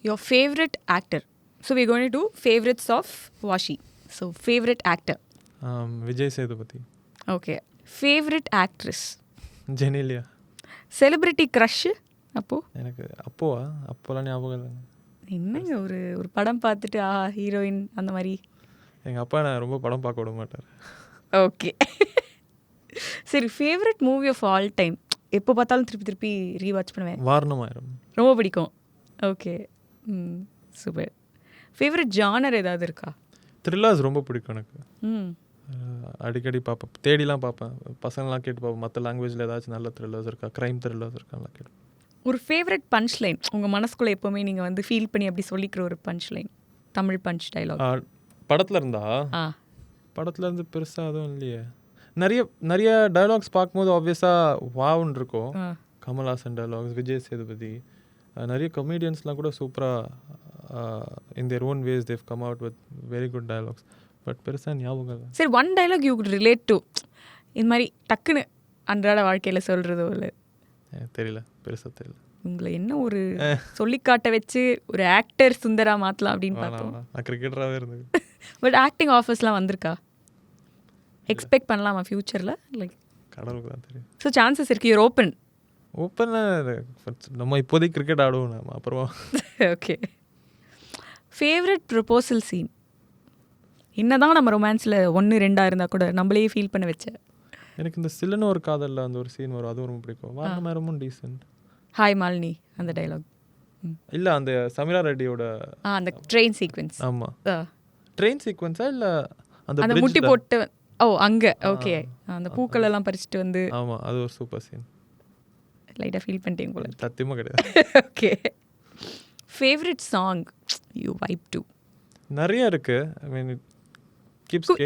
your favourite actor. So we going to favourites of Washi. So favourite actor Vijay Sethupathi. Okay, favourite actress Genelia. Celebrity crush அப்போது? எனக்கு அப்போலாம் ஞாபகம் இல்லைங்க. என்னங்க ஒரு படம் பார்த்துட்டு ஹீரோயின் அந்த மாதிரி? எங்கள் அப்பா நான் ரொம்ப படம் பார்க்க விட மாட்டார். ஓகே, சரி. Favourite movie of all time, எப்போ பார்த்தாலும் திருப்பி ரீவாட்ச் பண்ணுவேன்? வாரணமாயிரம் ரொம்ப பிடிக்கும். Okay, super. ஃபேவரட் ஜானர் ஏதாவது இருக்கா? த்ரில்லர்ஸ் ரொம்ப பிடிக்கும் எனக்கு. அடிக்கடி பார்ப்பேன், தேடிலாம் பார்ப்பேன், பசங்களாம் கேட்டு பார்ப்பேன். மற்ற லாங்குவேஜில் ஏதாச்சும் நல்ல த்ரில்லர்ஸ் இருக்கா, க்ரைம் த்ரில்லர்ஸ் இருக்காலாம் கேட்டு. ஒரு ஃபேவரட் பஞ்ச் லைன் உங்கள் மனசுக்குள்ளே எப்போவுமே நீங்கள் வந்து ஃபீல் பண்ணி அப்படி சொல்லிக்கிற ஒரு punch line? Tamil punch dialogue. படத்தில் இருந்தா ஆ படத்தில் இருந்து பெருசாக அதுவும் இல்லையே. நிறைய டயலாக்ஸ் பார்க்கும்போது ஆப்வியஸாக வாவுன்னு இருக்கும். கமல்ஹாசன் டயலாக்ஸ், விஜய் சேதுபதி, நிறைய கமெடியன்ஸ்லாம் கூட சூப்பராக in their own ways they come out with very good dialogues. But பெருசாக ஞாபகம் இல்லை. சரி, one dialogue you could relate to, இந்த மாதிரி டக்குன்னு அன்றாட வாழ்க்கையில் சொல்கிறதோ இல்லை? தெரியல, பெருசாக தெரியல. உங்களை என்ன ஒரு சொல்லிக்காட்ட வச்சு ஒரு ஆக்டர் சுந்தரா மாற்றலாம் அப்படின்னு பார்த்தோம். நான் கிரிக்கெட்டராகவே இருந்தது. பட் ஆக்டிங் ஆஃபர்ஸ்லாம் வந்திருக்கா? எக்ஸ்பெக்ட் பண்ணலாமா ஃப்யூச்சரில்? லைக் கடவுளுக்கு தான் தெரியும். ஸோ சான்சஸ் இருக்கு, யூர் ஓப்பன்? நம்ம இப்போதைக்கு கிரிக்கெட் ஆடுவோம், நம்ம அப்புறமா. ஓகே. Favourite proposal scene? என்னதான் நம்ம ரொமான்ஸில் 1-2 இருந்தால் கூட நம்மளே ஃபீல் பண்ண வச்ச. எனக்கு இந்த சில்லுன்னு ஒரு காதலில் அந்த ஒரு சீன் வரும், அதுவும் ரொம்ப பிடிக்கும். வாரண நேரமும் டீசென்ட். ஹாய் மாலினி அந்த டைலாக் இல்லை, அந்த சமீரா ரெட்டியோட அந்த ட்ரெயின் சீக்வென்ஸ். ஆமாம், ட்ரெயின் சீக்வென்ஸா இல்லை அந்த முட்டி போட்டு அங்கே ஓகே அந்த பூக்கள் எல்லாம் பறிச்சுட்டு வந்து. ஆமாம், அது ஒரு சூப்பர் சீன். லைட்டாக ஃபீல் பண்ணிட்டீங்க போல. சத்தியமாக கிடையாது. Okay. Favourite song you vibe to? நிறைய இருக்கு. ஐ மீன்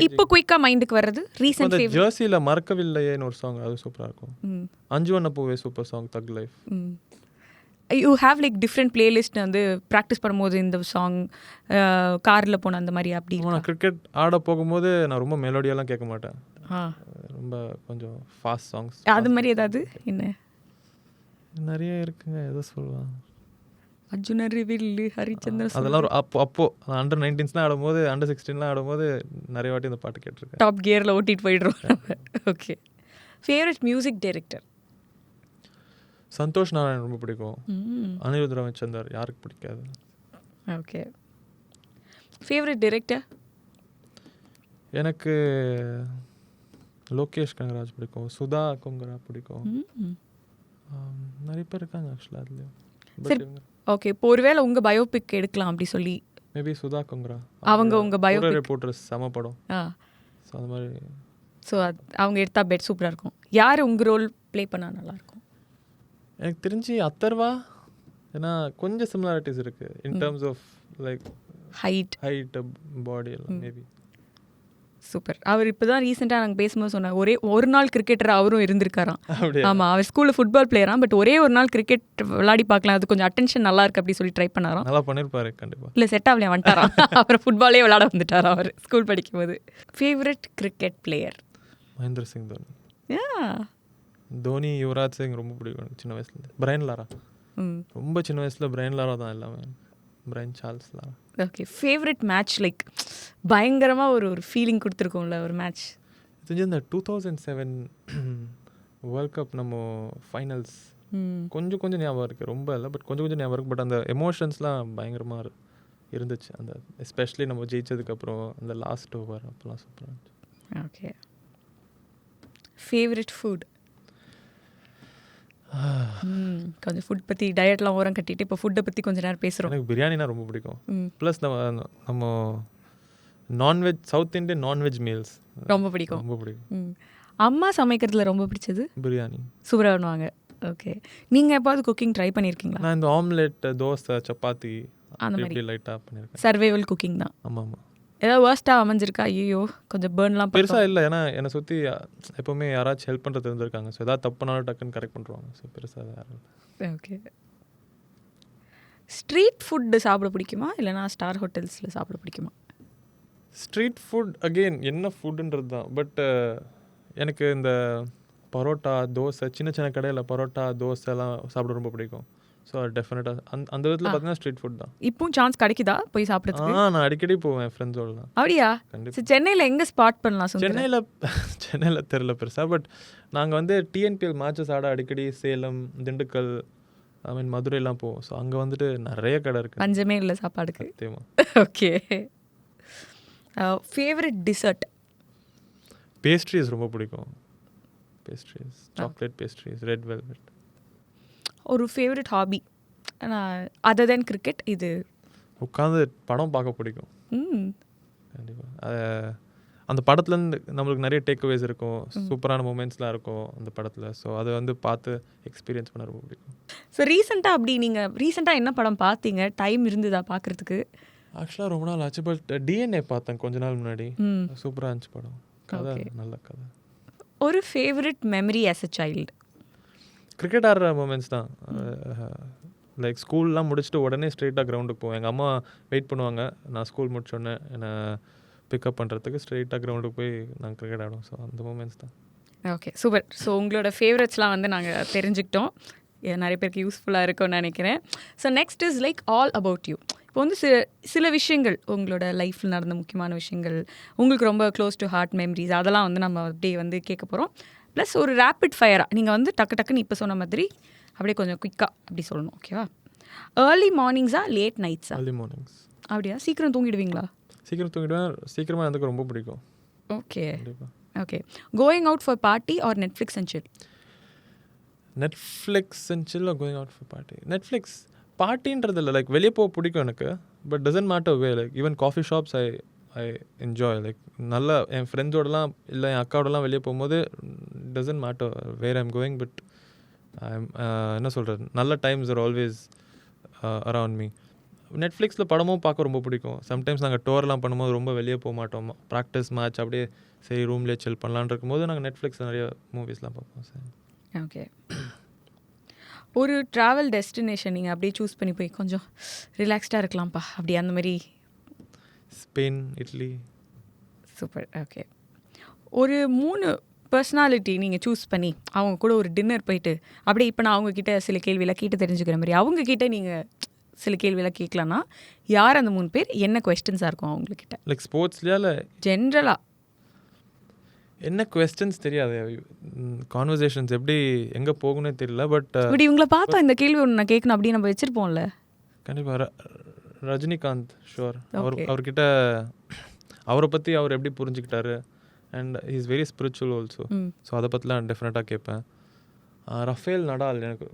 இப்போ குயிக்காக மைண்டுக்கு வர்றது ரீசன்ட் ஃபேவரட் ஜெர்சியில் மறக்கவில்லையேன்னு ஒரு சாங், அது சூப்பராக இருக்கும். அஞ்சு வண்ண பூவே சூப்பர் சாங். தக் life. You have like different playlist வந்து ப்ராக்டிஸ் பண்ணும்போது இந்த சாங் காரில் போன அந்த மாதிரி அப்படி? நான் கிரிக்கெட் ஆட போகும்போது நான் ரொம்ப மெலோடியெல்லாம் கேட்க மாட்டேன். ரொம்ப கொஞ்சம் ஃபாஸ்ட் சாங்ஸ். அது மாதிரி ஏதாவது? என்ன நிறைய இருக்குங்க, எதோ சொல்லுவாங்க. அர்ஜுனர் வில்லு, ஹரிச்சந்திரன், அதெல்லாம் அப்போ அண்டர் 19ஸ்லாம் ஆடும்போது, அண்டர் 16லாம் ஆடும்போது நிறைய வாட்டி இந்த பாட்டு கேட்டிருக்கேன். டாப் கியரில் ஓட்டிட்டு போயிடுறோம். Okay. Favourite music director? Santhosh Narayan ரொம்ப பிடிக்கும். அனிருத் ரவிச்சந்தர் யாருக்கு பிடிக்காது. ஓகே. Favourite director? எனக்கு லோகேஷ் கனகராஜ் பிடிக்கும், சுதா கொங்கரா பிடிக்கும். நிறைய பேர் இருக்காங்க ஆக்சுவலாக அதுலேயும். சரி, ஓகே. இப்போ ஒருவேளை உங்கள் பயோபிக் எடுக்கலாம் அப்படி சொல்லி, மேபி சுதா கொங்கரா அவங்க உங்கள் பயோபிக் ரிப்போர்ட்டர் செம படம். ஸோ அந்த மாதிரி. ஸோ அவங்க எடுத்தா பெட் சூப்பராக இருக்கும். யார் உங்கள் ரோல் ப்ளே பண்ணால் நல்லாயிருக்கும்? எனக்கு தெரிஞ்சு அத்தர்வா. ஏன்னா கொஞ்சம் சிமிலாரிட்டிஸ் இருக்குது in terms of like height body எல்லாம். Maybe super. அவர் இப்போ தான் ரீசெண்டாக நாங்கள் பேசும்போது சொன்னார், ஒரு நாள் கிரிக்கெட்டர் அவரும் இருந்திருக்காராம். ஆமாம், அவர் ஸ்கூலில் ஃபுட்பால் பிளேயராம். பட் ஒரே ஒரு நாள் கிரிக்கெட் விளையாடி பார்க்கலாம், அது கொஞ்சம் அட்டென்ஷன் நல்லா இருக்கு அப்படி சொல்லி ட்ரை பண்ணாராம். நல்லா பண்ணியிருப்பாரு கண்டிப்பாக. இல்லை செட் ஆகலையா, வந்துட்டாராம். அப்புறம் ஃபுட்பாலே விளையாட வந்துட்டாராம் அவர் ஸ்கூல் படிக்கும்போது. Favourite cricket player? Mahendra Singh Dhoni. Dhoni, Yuvraj Singh ரொம்ப பிடிக்கும் சின்ன வயசுலேருந்து. பிரைன் லாரா ரொம்ப சின்ன வயசில் பிரைன் லாரா தான் எல்லாமே. Brian Charles Lara. Okay. Favourite match like பயங்கரமாக ஒரு ஃபீலிங் கொடுத்துருக்கோம்ல ஒரு மேட்ச்? இது இந்த 2007 வேர்ல்ட் கப் நம்ம ஃபைனல்ஸ் கொஞ்சம் ஞாபகம் இருக்குது, ரொம்ப இல்லை பட் கொஞ்சம் ஞாபகம் இருக்குது. பட் அந்த எமோஷன்ஸ்லாம் பயங்கரமாக இருந்துச்சு. அந்த எஸ்பெஷலி நம்ம ஜெயிச்சதுக்கப்புறம் அந்த லாஸ்ட் ஓவர் அப்போலாம் சூப்பராக இருந்துச்சு. ஓகே. Favourite food? கொஞ்சம் ஃபுட் பற்றி டயட்லாம் ஓரம் கட்டிட்டு இப்போ ஃபுட்டை பற்றி கொஞ்சம் நேரம் பேசுகிறோம். எனக்கு பிரியாணினா ரொம்ப பிடிக்கும். ப்ளஸ் நம்ம non veg, south Indian non veg meals ரொம்ப பிடிக்கும். அம்மா சமைக்கிறதுல ரொம்ப பிடிச்சது? பிரியாணி சூப்பராக பண்ணுவாங்க. ஓகே. நீங்கள் எப்போது குக்கிங் ட்ரை பண்ணியிருக்கீங்களா? நான் இந்த ஆம்லெட், தோசை, சப்பாத்தி அந்த மாதிரி லைட்டாக பண்ணியிருக்கேன். சர்வைவல் குக்கிங் தான். ஆமாம். ஏதாவது வேர்ஸ்ட்டாக அமைஞ்சிருக்கா? ஐயோ கொஞ்சம் பேர்ன்லாம் பெருசாக இல்லை, ஏன்னா என்னை சுற்றி எப்போவுமே யாராச்சும் ஹெல்ப் பண்ணுறது இருந்திருக்காங்க. ஸோ ஏதாவது தப்புனாலும் டக்குன்னு கரெக்ட் பண்ணுறாங்க. ஸோ பெருசாக யாரும். ஓகே. ஸ்ட்ரீட் ஃபுட்டு சாப்பிட பிடிக்குமா இல்லைனா ஸ்டார் ஹோட்டல்ஸில் சாப்பிட பிடிக்குமா? ஸ்ட்ரீட் ஃபுட் அகெயின் என்ன ஃபுட்டுன்றது தான். பட் எனக்கு இந்த பரோட்டா, தோசை, சின்ன கடையில் பரோட்டா, தோசைலாம் சாப்பிட ரொம்ப பிடிக்கும். ஸோ டெஃபினட்டாக அந்த விதத்தில் பார்த்தீங்கன்னா ஸ்ட்ரீட் ஃபுட் தான். இப்போவும் சான்ஸ் கிடைக்குதா போய் சாப்பிட்றதுக்கு? நான் அடிக்கடி போவேன் ஃப்ரெண்ட்ஸோடலாம். அப்படியா? கண்டிப்பாக. சென்னையில் எங்கே ஸ்பாட் பண்ணலாம்? சென்னையில் தெரில பெருசாக. பட் நாங்கள் வந்து டிஎன்பிஎல் மேட்சஸ் ஆட அடிக்கடி சேலம், திண்டுக்கல், ஐ மீன் மதுரைலாம் போவோம். ஸோ அங்கே வந்துட்டு நிறைய கடை இருக்குது. பஞ்சமே இல்லை சாப்பாடுக்கு. சத்தியமா. ஓகே. Favourite dessert? பேஸ்ட்ரீஸ் ரொம்ப பிடிக்கும். Pastries, chocolate pastries, red velvet. ஒரு ஃபேவரட் ஹாபி அதர் தென் கிரிக்கெட்? இது உட்காந்து படம் பார்க்க பிடிக்கும். கண்டிப்பாக. அந்த படத்துலேருந்து நம்மளுக்கு நிறைய டேக்அவேஸ் இருக்கும், சூப்பரான மூமெண்ட்ஸ்லாம் இருக்கும் அந்த படத்தில். ஸோ அதை வந்து பார்த்து எக்ஸ்பீரியன்ஸ் பண்ண ரொம்ப பிடிக்கும். ஸோ ரீசெண்டாக என்ன படம் பார்த்தீங்க? டைம் இருந்ததா பார்க்குறதுக்கு? ஆக்சுவலாக ரொம்ப நாள் ஆச்சு. பட் டிஎன்ஏ பார்த்தேன் கொஞ்ச நாள் முன்னாடி. சூப்பராக இருந்துச்சு படம். கதை நல்ல கதை. ஒரு favourite memory as a child? Cricket ஆடுற மூமெண்ட்ஸ் தான். லைக் ஸ்கூல்லாம் முடிச்சுட்டு உடனே ஸ்ட்ரெயிட்டாக கிரவுண்டுக்கு போவேன். எங்கள் அம்மா வெயிட் பண்ணுவாங்க. நான் ஸ்கூல் முடிச்சோடனே என்னை பிக்கப் பண்ணுறதுக்கு ஸ்ட்ரெயிட்டாக கிரவுண்டுக்கு போய் நாங்கள் கிரிக்கெட் ஆடுவோம். ஸோ அந்த மூமெண்ட்ஸ் தான். Okay, super. ஸோ உங்களோட ஃபேவரட்ஸ்லாம் வந்து நாங்கள் தெரிஞ்சுக்கிட்டோம். நிறைய பேருக்கு யூஸ்ஃபுல்லாக இருக்கும்னு நினைக்கிறேன். So next is like all about you. இப்போ வந்து சில விஷயங்கள் உங்களோட லைஃப்பில் நடந்த முக்கியமான விஷயங்கள், உங்களுக்கு ரொம்ப க்ளோஸ் டு ஹார்ட் மெமரிஸ், அதெல்லாம் வந்து நம்ம அப்படியே வந்து கேட்க போகிறோம். ப்ளஸ் ஒரு ரேப்பிட் ஃபயராக நீங்கள் வந்து டக்குன்னு இப்போ சொன்ன மாதிரி அப்படியே கொஞ்சம் குயிக்காக அப்படி சொல்லணும். ஓகேவா? ஏர்லி மார்னிங்ஸா லேட் நைட்ஸா? Early mornings. அப்படியா? சீக்கிரம் தூங்கிடுவீங்களா? சீக்கிரம் தூங்கிடுவேன். சீக்கிரமாக எனக்கு ரொம்ப பிடிக்கும். ஓகே கண்டிப்பாக. Okay. Going out for party or Netflix and chill? Netflix and chill or going out for party? Netflix பார்ட்டின்றது இல்லை. லைக் வெளியே போக பிடிக்கும் எனக்கு. But doesn't matter way. Like even coffee shops I enjoy. Like நல்லா என் ஃப்ரெண்ட்ஸோடலாம் இல்லை என் அக்காவோடலாம் வெளியே போகும்போது doesn't matter where I'm going. But என்ன சொல்கிறது, நல்ல times are always around me. நெட்ஃப்ளிக்ஸில் படமும் பார்க்க ரொம்ப பிடிக்கும். சம்டைம்ஸ் நாங்கள் டோர்லாம் பண்ணும்போது ரொம்ப வெளியே போக மாட்டோம். ப்ராக்டிஸ் மேட்ச் அப்படியே சரி ரூம்லேயே சில் பண்ணலான் இருக்கும்போது நாங்கள் நெட்ஃப்ளிக்ஸில் நிறைய மூவிஸ்லாம் பார்ப்போம். சரி, ஓகே. ஒரு ட்ராவல் டெஸ்டினேஷன் நீங்கள் அப்படியே சூஸ் பண்ணி போய் கொஞ்சம் ரிலாக்ஸ்டாக இருக்கலாம்ப்பா அப்படி அந்த மாதிரி? ஸ்பெயின், இட்லி. சூப்பர். ஓகே. ஒரு 3 பர்சனாலிட்டி நீங்கள் சூஸ் பண்ணி அவங்க கூட ஒரு டின்னர் போயிட்டு அப்படியே இப்போ நான் அவங்கக்கிட்ட சில கேள்வியெல்லாம் கேட்டு தெரிஞ்சுக்கிற மாதிரி அவங்கக்கிட்ட நீங்கள் சில கேள்வியெல்லாம் கேட்கலான்னா யார் அந்த 3 பேர்? என்ன கொஸ்டின்ஸாக இருக்கும் அவங்கக்கிட்ட? லைக் ஸ்போர்ட்ஸ்லையா இல்லை ஜென்ரலாக? என்ன கொஸ்டின்ஸ் தெரியாது. கான்வர்சேஷன்ஸ் எப்படி எங்கே போகணும்னே தெரியல. பட் இப்படி இவங்களை பார்த்தா இந்த கேள்வி ஒன்று நான் கேட்கணும் அப்படி நம்ம வச்சுருப்போம்ல. கண்டிப்பாக ரஜினிகாந்த் ஷுவர். அவர்கிட்ட அவரை பற்றி அவர் எப்படி புரிஞ்சுக்கிட்டாரு. And he is very spiritual also. So அதை பற்றிலாம் டெஃபினட்டாக கேட்பேன். ரஃபேல் நடால் எனக்கு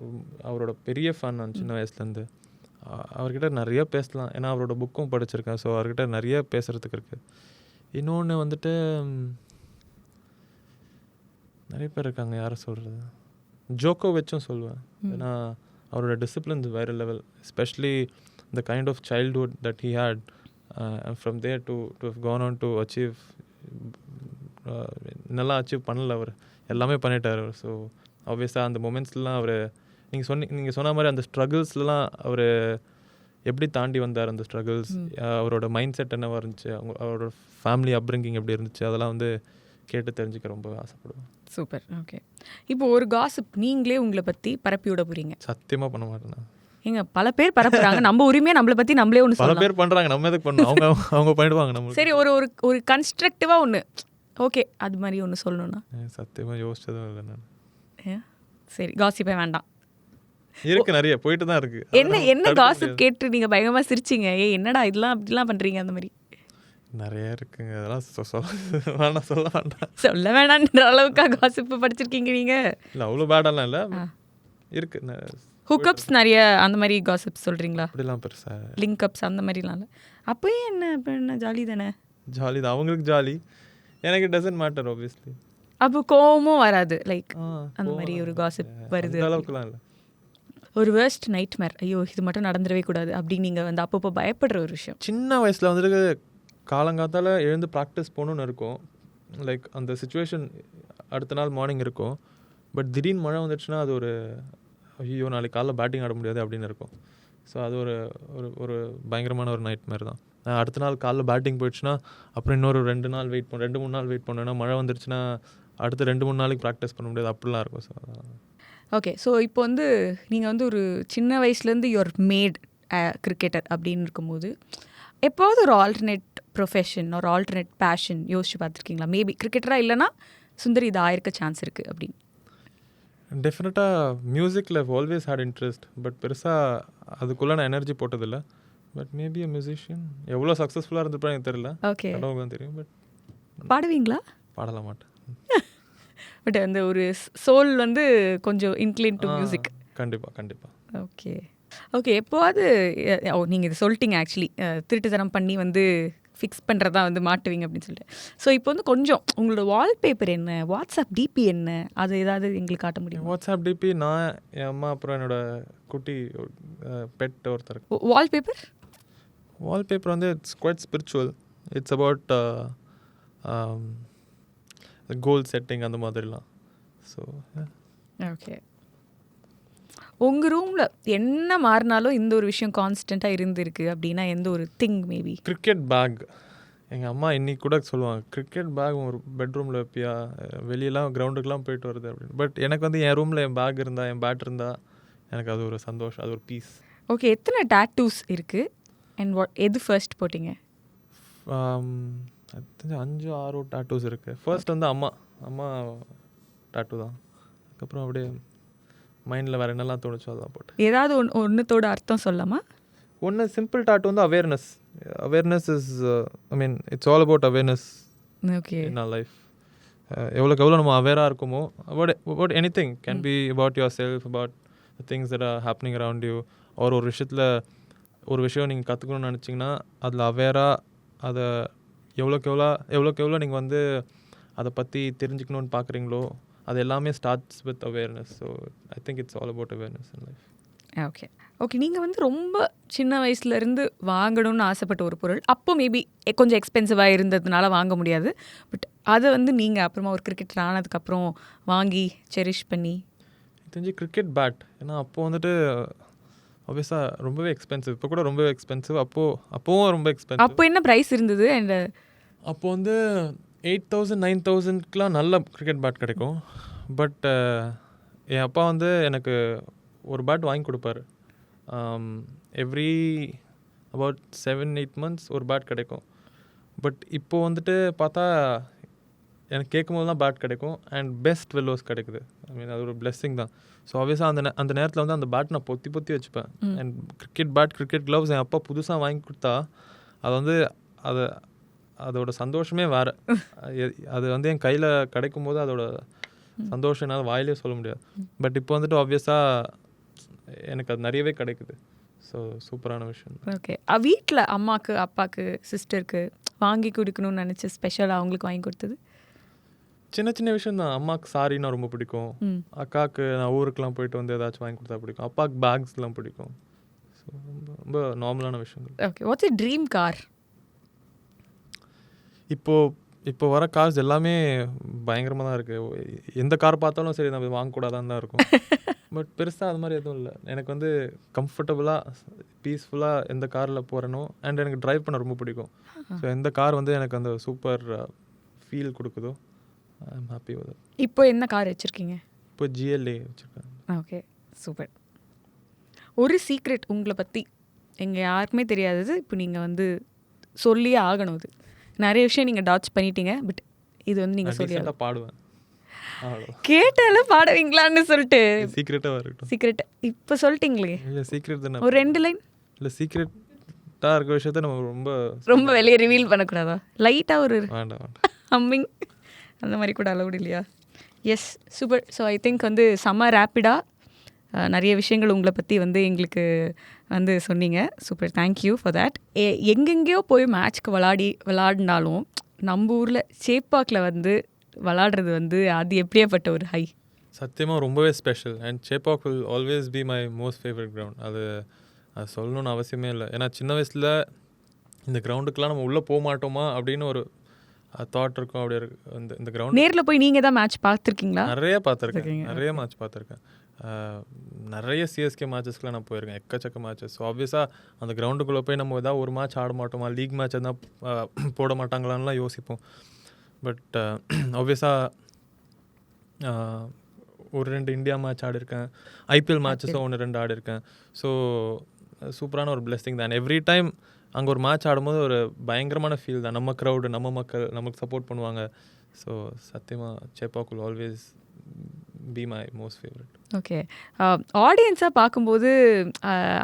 அவரோட பெரிய ஃபேன் நான் சின்ன வயசுலேருந்து. அவர்கிட்ட நிறைய பேசலாம். ஏன்னா அவரோட புக்கும் படிச்சிருக்கேன். ஸோ அவர்கிட்ட நிறைய பேசுகிறதுக்கு இருக்குது. இன்னொன்று வந்துட்டு நிறைய பேர் இருக்காங்க. யாரை சொல்கிறது, ஜோக்கோவிச்சும் சொல்லுவேன். ஏன்னா அவரோட டிசிப்ளின்ஸ் வேறு level. Especially the kind of childhood that he had and from there to how gone on to achieve. நல்லா அச்சீவ் பண்ணல அவர், எல்லாமே பண்ணிட்டார். ஸோ ஆப்வியஸாக அந்த மொமெண்ட்ஸ்லாம் அவர் நீங்கள் சொன்ன மாதிரி அந்த ஸ்ட்ரகிள்ஸ்லாம் அவர் எப்படி தாண்டி வந்தார். அந்த ஸ்ட்ரகிள்ஸ், அவரோட மைண்ட் செட் என்னவாக இருந்துச்சு, அவரோட ஃபேமிலி அப்ரிங்கிங் எப்படி இருந்துச்சு, அதெல்லாம் வந்து கேட்டு தெரிஞ்சுக்க ரொம்ப ஆசைப்படுவேன். சூப்பர். ஓகே. இப்போ ஒரு காசிப் நீங்களே உங்களை பற்றி பரப்பி விட போகிறீங்க. சத்தியமாக பண்ண மாட்டேன். ஏங்க பல பேர் பரப்புறாங்க. நம்ம உரிமையாக நம்மளை பற்றி நம்மளே ஒன்று பல பேர் பண்ணுறாங்க. நம்ம எதுக்கு பண்ணணும்? அவங்க பண்ணிடுவாங்க. நம்ம சரி, ஒரு ஒரு கன்ஸ்ட்ரக்டிவாக ஒன்று ஓகே அது மாதிரி ஒன்று சொல்லணும்னா? சத்தியமாக யோசிச்சதும் இல்லை நான். சரி, காசிப்பே வேண்டாம். இருக்கு, நிறைய போயிட்டு தான் இருக்கு. என்ன காசிப் கேட்டு நீங்கள் பயங்கரமாக சிரிச்சிங்க? என்னடா இதெல்லாம் அப்படிலாம் பண்ணுறீங்க? அந்த மாதிரி நிறைய இருக்குங்க. அதெல்லாம் வேணாம், சொல்ல வேண்டாம். சொல்ல வேணான்ற அளவுக்கா காசிப்பு படிச்சிருக்கீங்க நீங்கள்? இல்லை அவ்வளோ பேடெல்லாம் இல்லை, இருக்கு. ஹுக்கப்ஸ் நிறைய அந்த மாதிரி காசிப்ஸ் சொல்கிறீங்களா? அப்படிலாம் பெருசா லிங்க்அப்ஸ் அந்த மாதிரிலாம் இல்லை. அப்போயே என்ன ஜாலி தானே? ஜாலி தான், அவங்களுக்கு ஜாலி. எனக்கு டசன்ட் மேட்டர் ஆப்வியஸ்லி. அப்போ கோவமும் வராது லைக் அந்த மாதிரி ஒரு காசிப் வருது? அளவுக்குலாம் இல்லை. ஒரு வேர்ஸ்ட் நைட்மேர், ஐயோ இது மட்டும் நடந்துடவே கூடாது அப்படின்னு நீங்கள் வந்து அப்பப்போ பயப்படுற ஒரு விஷயம்? சின்ன வயசில் வந்துட்டு காலங்காத்தால் எழுந்து ப்ராக்டிஸ் போகணுன்னு இருக்கும். லைக் அந்த சுச்சுவேஷன் அடுத்த நாள் மார்னிங் இருக்கும். பட் திடீர்னு மழை வந்துடுச்சுன்னா அது ஒரு ஐயோ நாளைக்கு காலைல பேட்டிங் ஆட முடியாது அப்படின்னு இருக்கும். ஸோ அது ஒரு ஒரு பயங்கரமான ஒரு நைட்மேர் தான். அடுத்த நாள் காலைல பேட்டிங் போயிடுச்சுன்னா அப்புறம் இன்னொரு 2 நாள் வெயிட் பண்ண 2-3 நாள் வெயிட் பண்ணேன்னா மழை வந்துடுச்சுன்னா அடுத்த 2-3 நாளைக்கு ப்ராக்டிஸ் பண்ண முடியாது, அப்படிலாம் இருக்கும். So okay. ஸோ இப்போ வந்து நீங்கள் வந்து ஒரு சின்ன வயசுலேருந்து யுவர் மேட் கிரிக்கெட்டர் அப்படின்னு இருக்கும்போது எப்போது ஒரு ஆல்டர்னேட் ப்ரொஃபஷன் ஒரு ஆல்டர்னேட் பேஷன் யோசிச்சு பார்த்துருக்கீங்களா? மேபி கிரிக்கெட்டராக இல்லைனா சுந்தர் இது ஆயிருக்க சான்ஸ் இருக்குது அப்படின்னு. டெஃபினட்டாக மியூசிக்கில் ஆல்வேஸ் ஹேட் இன்ட்ரெஸ்ட். பட் பெருசாக அதுக்குள்ளே நான் எனர்ஜி போட்டதில்லை. But maybe a musician. எவ்வளோ சக்ஸஸ்ஃபுல்லாக இருந்திருப்பேன் எனக்கு தெரியல. ஓகே. கடவுளுக்கு தெரியும். பட் பாடுவீங்களா? பாடல மாட்டேன். பட் அந்த ஒரு சோல் வந்து கொஞ்சம் இன்க்ளைன் டு மியூசிக். கண்டிப்பாக. ஓகே. எப்போவாது நீங்கள் இதை சொல்லிட்டீங்க ஆக்சுவலி திருட்டுத்தனம் பண்ணி வந்து ஃபிக்ஸ் பண்ணுறதா வந்து மாட்டுவீங்க அப்படின்னு சொல்லிட்டு. ஸோ இப்போ வந்து கொஞ்சம் உங்களோட வால்பேப்பர் என்ன, வாட்ஸ்அப் டிபி என்ன, அது ஏதாவது எங்களுக்கு காட்ட முடியும்? வாட்ஸ்அப் டிபி நான், என் அம்மா, அப்புறம் என்னோட குட்டி பெட் ஒருத்தர். வால்பேப்பர் வால்பேப்பர் வந்து it's quite spiritual. It's about goal setting அந்த மாதிரிலாம். So okay. உங்கள் ரூமில் என்ன மாறினாலும் இந்த ஒரு விஷயம் கான்ஸ்டண்ட்டாக இருந்திருக்கு அப்படின்னா எந்த ஒரு திங் மேபி? Cricket back. எங்கள் அம்மா இன்னைக்கு கூட சொல்லுவாங்க, கிரிக்கெட் பேக் ஒரு பெட்ரூமில் வைப்பியா, வெளியெல்லாம் கிரவுண்டுக்கெலாம் போயிட்டு வருது அப்படின்னு. பட் எனக்கு வந்து என் ரூமில் என் பேக் இருந்தால், என் பேட் இருந்தால் எனக்கு அது ஒரு சந்தோஷம், அது ஒரு பீஸ். ஓகே. எத்தனை டேட்டூஸ் இருக்குது அண்ட் எது ஃபர்ஸ்ட் போட்டிங்க? 5-6 டேட்டூஸ் இருக்குது. ஃபர்ஸ்ட் வந்து அம்மா டேட்டூ தான். அதுக்கப்புறம் அப்படியே மைண்டில் வேறு என்னெல்லாம் தோணுச்சோ அதெல்லாம் போட்டு. ஏதாவது ஒன்றுத்தோட அர்த்தம் சொல்லாமா? ஒன்று சிம்பிள் டாட்டூ வந்து awareness is I mean it's all about awareness okay. In R life. எவ்வளோக்கு எவ்வளோ நம்ம அவேராக இருக்குமோ about any thing, can be about your self, about things that are happening around you. ஒரு விஷயத்தில் ஒரு விஷயம் நீங்கள் கற்றுக்கணும்னு நினச்சிங்கன்னா அதில் அவேராக அதை எவ்வளோக்கு எவ்வளோ நீங்கள் வந்து அதை பற்றி தெரிஞ்சுக்கணுன்னு பார்க்குறீங்களோ அது எல்லாமே starts with awareness. So I think it's all about awareness in life. Okay. நீங்கள் வந்து ரொம்ப சின்ன வயசுலேருந்து வாங்கணும்னு ஆசைப்பட்ட ஒரு பொருள், அப்போ மேபி கொஞ்சம் எக்ஸ்பென்சிவாக இருந்ததுனால வாங்க முடியாது, பட் அதை வந்து நீங்கள் அப்புறமா ஒரு கிரிக்கெட்டர் ஆனதுக்கப்புறம் வாங்கி செரிஷ் பண்ணி? தெரிஞ்சு கிரிக்கெட் பேட். ஏன்னா அப்போது வந்துட்டு ஆப்வியஸாக ரொம்பவே எக்ஸ்பென்சிவ். இப்போ கூட ரொம்பவே எக்ஸ்பென்சிவ். அப்போவும் ரொம்ப எக்ஸ்பென்சிவ். அப்போ என்ன ப்ரைஸ் இருந்தது? அண்ட் அப்போது வந்து 8,000-9,000க்குலாம் நல்ல கிரிக்கெட் பேட் கிடைக்கும். பட் என் அப்பா வந்து எனக்கு ஒரு பேட் வாங்கி கொடுப்பாரு. எவ்ரி அபவுட் 7-8 months ஒரு பேட் கிடைக்கும். பட் இப்போது வந்துட்டு பார்த்தா எனக்கு கேட்கும்போது தான் பேட் கிடைக்கும் அண்ட் பெஸ்ட் வெல்லோஸ் கிடைக்குது. ஐ மீன் அது ஒரு பிளெஸ்ஸிங் தான். ஸோ ஆப்வியஸாக அந்த நேரத்தில் வந்து அந்த பேட் நான் பொத்தி வச்சுப்பேன். அண்ட் கிரிக்கெட் க்ளவ்ஸ் என் அப்பா புதுசாக வாங்கி கொடுத்தா அது வந்து அதோட சந்தோஷமே வேறு. அது வந்து என் கையில் கிடைக்கும் போது அதோட சந்தோஷம் என்னால் வாயிலே சொல்ல முடியாது. பட் இப்போ வந்துட்டு ஆப்வியஸாக எனக்கு அது நிறையவே கிடைக்குது. ஸோ சூப்பரான விஷயம். ஓகே. வீட்டில் அம்மாவுக்கு, அப்பாவுக்கு, சிஸ்டருக்கு வாங்கி கொடுக்கணும்னு நினச்சி ஸ்பெஷலாக அவங்களுக்கு வாங்கி கொடுத்தது? சின்ன விஷயம் தான். அம்மாவுக்கு சாரின்னா ரொம்ப பிடிக்கும். அக்காவுக்கு நான் ஊருக்கெலாம் போயிட்டு வந்து ஏதாச்சும் வாங்கி கொடுத்தா பிடிக்கும். அப்பாவுக்கு பேக்ஸ்லாம் பிடிக்கும். ஸோ ரொம்ப நார்மலான விஷயங்கள். Okay. What's a dream car? இப்போ வர கார்ஸ் எல்லாமே பயங்கரமாக தான் இருக்குது. எந்த கார் பார்த்தாலும் சரி நம்ம வாங்கக்கூடாதான் தான் இருக்கும். பட் பெருசாக அது மாதிரி எதுவும் இல்லை. எனக்கு வந்து கம்ஃபர்டபுளாக பீஸ்ஃபுல்லாக எந்த காரில் போகிறேனோ அண்ட் எனக்கு ட்ரைவ் பண்ண ரொம்ப பிடிக்கும். ஸோ எந்த கார் வந்து எனக்கு அந்த சூப்பர் ஃபீல் கொடுக்குதோ ஐ எம் ஹாப்பி வித். இப்போ என்ன கார் வச்சுருக்கீங்க? இப்போ GLA வச்சுருக்கேன். Okay, super. ஒரு சீக்ரெட் உங்களை பற்றி எங்கள் யாருக்குமே தெரியாதது இப்போ நீங்கள் வந்து சொல்லியே ஆகணும். இது நிறைய விஷயம் நீங்கள் டாச் பண்ணிட்டீங்க, பட் இது வந்து நீங்கள் சொல்லி பாடுவேன். கேட்டாலும் பாடுவீங்களான்னு சொல்லிட்டு சீக்ரெட்டாக இருக்கட்டும். சீக்ரெட் இப்போ சொல்லிட்டீங்களே. இல்லை சீக்ரெட் தானே. ஒரு 2 லைன். இல்லை சீக்ரெட்டாக இருக்க விஷயத்த நம்ம ரொம்ப வெளியே ரிவீல் பண்ணக்கூடாதா? லைட்டாக ஒரு வேண்டாம் ஹம்மிங் அந்த மாதிரி கூட அலவுட் இல்லையா? Yes, super. So I think வந்து செம்ம ரேப்பிடாக நிறைய விஷயங்கள் உங்களை பற்றி வந்து எங்களுக்கு வந்து சொன்னீங்க. Super, thank you for that. எங்கெங்கேயோ போய் மேட்ச்க்கு விளாடினாலும் நம்ம ஊரில் சேப்பாக்கில் வந்து விளாடுறது வந்து அது எப்படியாப்பட்ட ஒரு ஹை? சத்தியமாக ரொம்பவே special. And Chepauk will always be my most favourite ground. அது சொல்லணும்னு அவசியமே இல்லை. ஏன்னா சின்ன வயசில் இந்த கிரவுண்டுக்கெலாம் நம்ம உள்ளே போக மாட்டோமா அப்படின்னு ஒரு தாட் இருக்கும். அப்படி இருக்கு. இந்த கிரவுண்ட் நேரில் போய் நீங்கள் தான் மேட்ச் பார்த்துருக்கீங்களா? நிறைய மேட்ச் பார்த்துருக்கேன். நிறைய CSK மேட்சஸ்க்குலாம் நான் போயிருக்கேன், எக்கச்சக்க மேட்சஸ். ஸோ ஆப்வியஸாக அந்த கிரவுண்டுக்குள்ளே போய் நம்ம ஏதாவது ஒரு மேட்ச் ஆட மாட்டோமா, லீக் மேட்ச் எதாவது போட மாட்டாங்களான்லாம் யோசிப்போம். பட் ஆப்வியஸாக ஒரு 2 இந்தியா மேட்ச் ஆடிருக்கேன், IPL மேட்சஸும் 1-2 ஆடிருக்கேன். ஸோ சூப்பரான ஒரு பிளெஸிங் தான். எவ்ரி டைம் அங்கே ஒரு மேட்ச் ஆடும்போது ஒரு பயங்கரமான ஃபீல் தான். நம்ம க்ரௌடு, நம்ம மக்கள் நமக்கு சப்போர்ட் பண்ணுவாங்க. ஸோ சத்தியமாக Chepauk will always be my most favourite. Okay. ஆடியன்ஸாக பார்க்கும்போது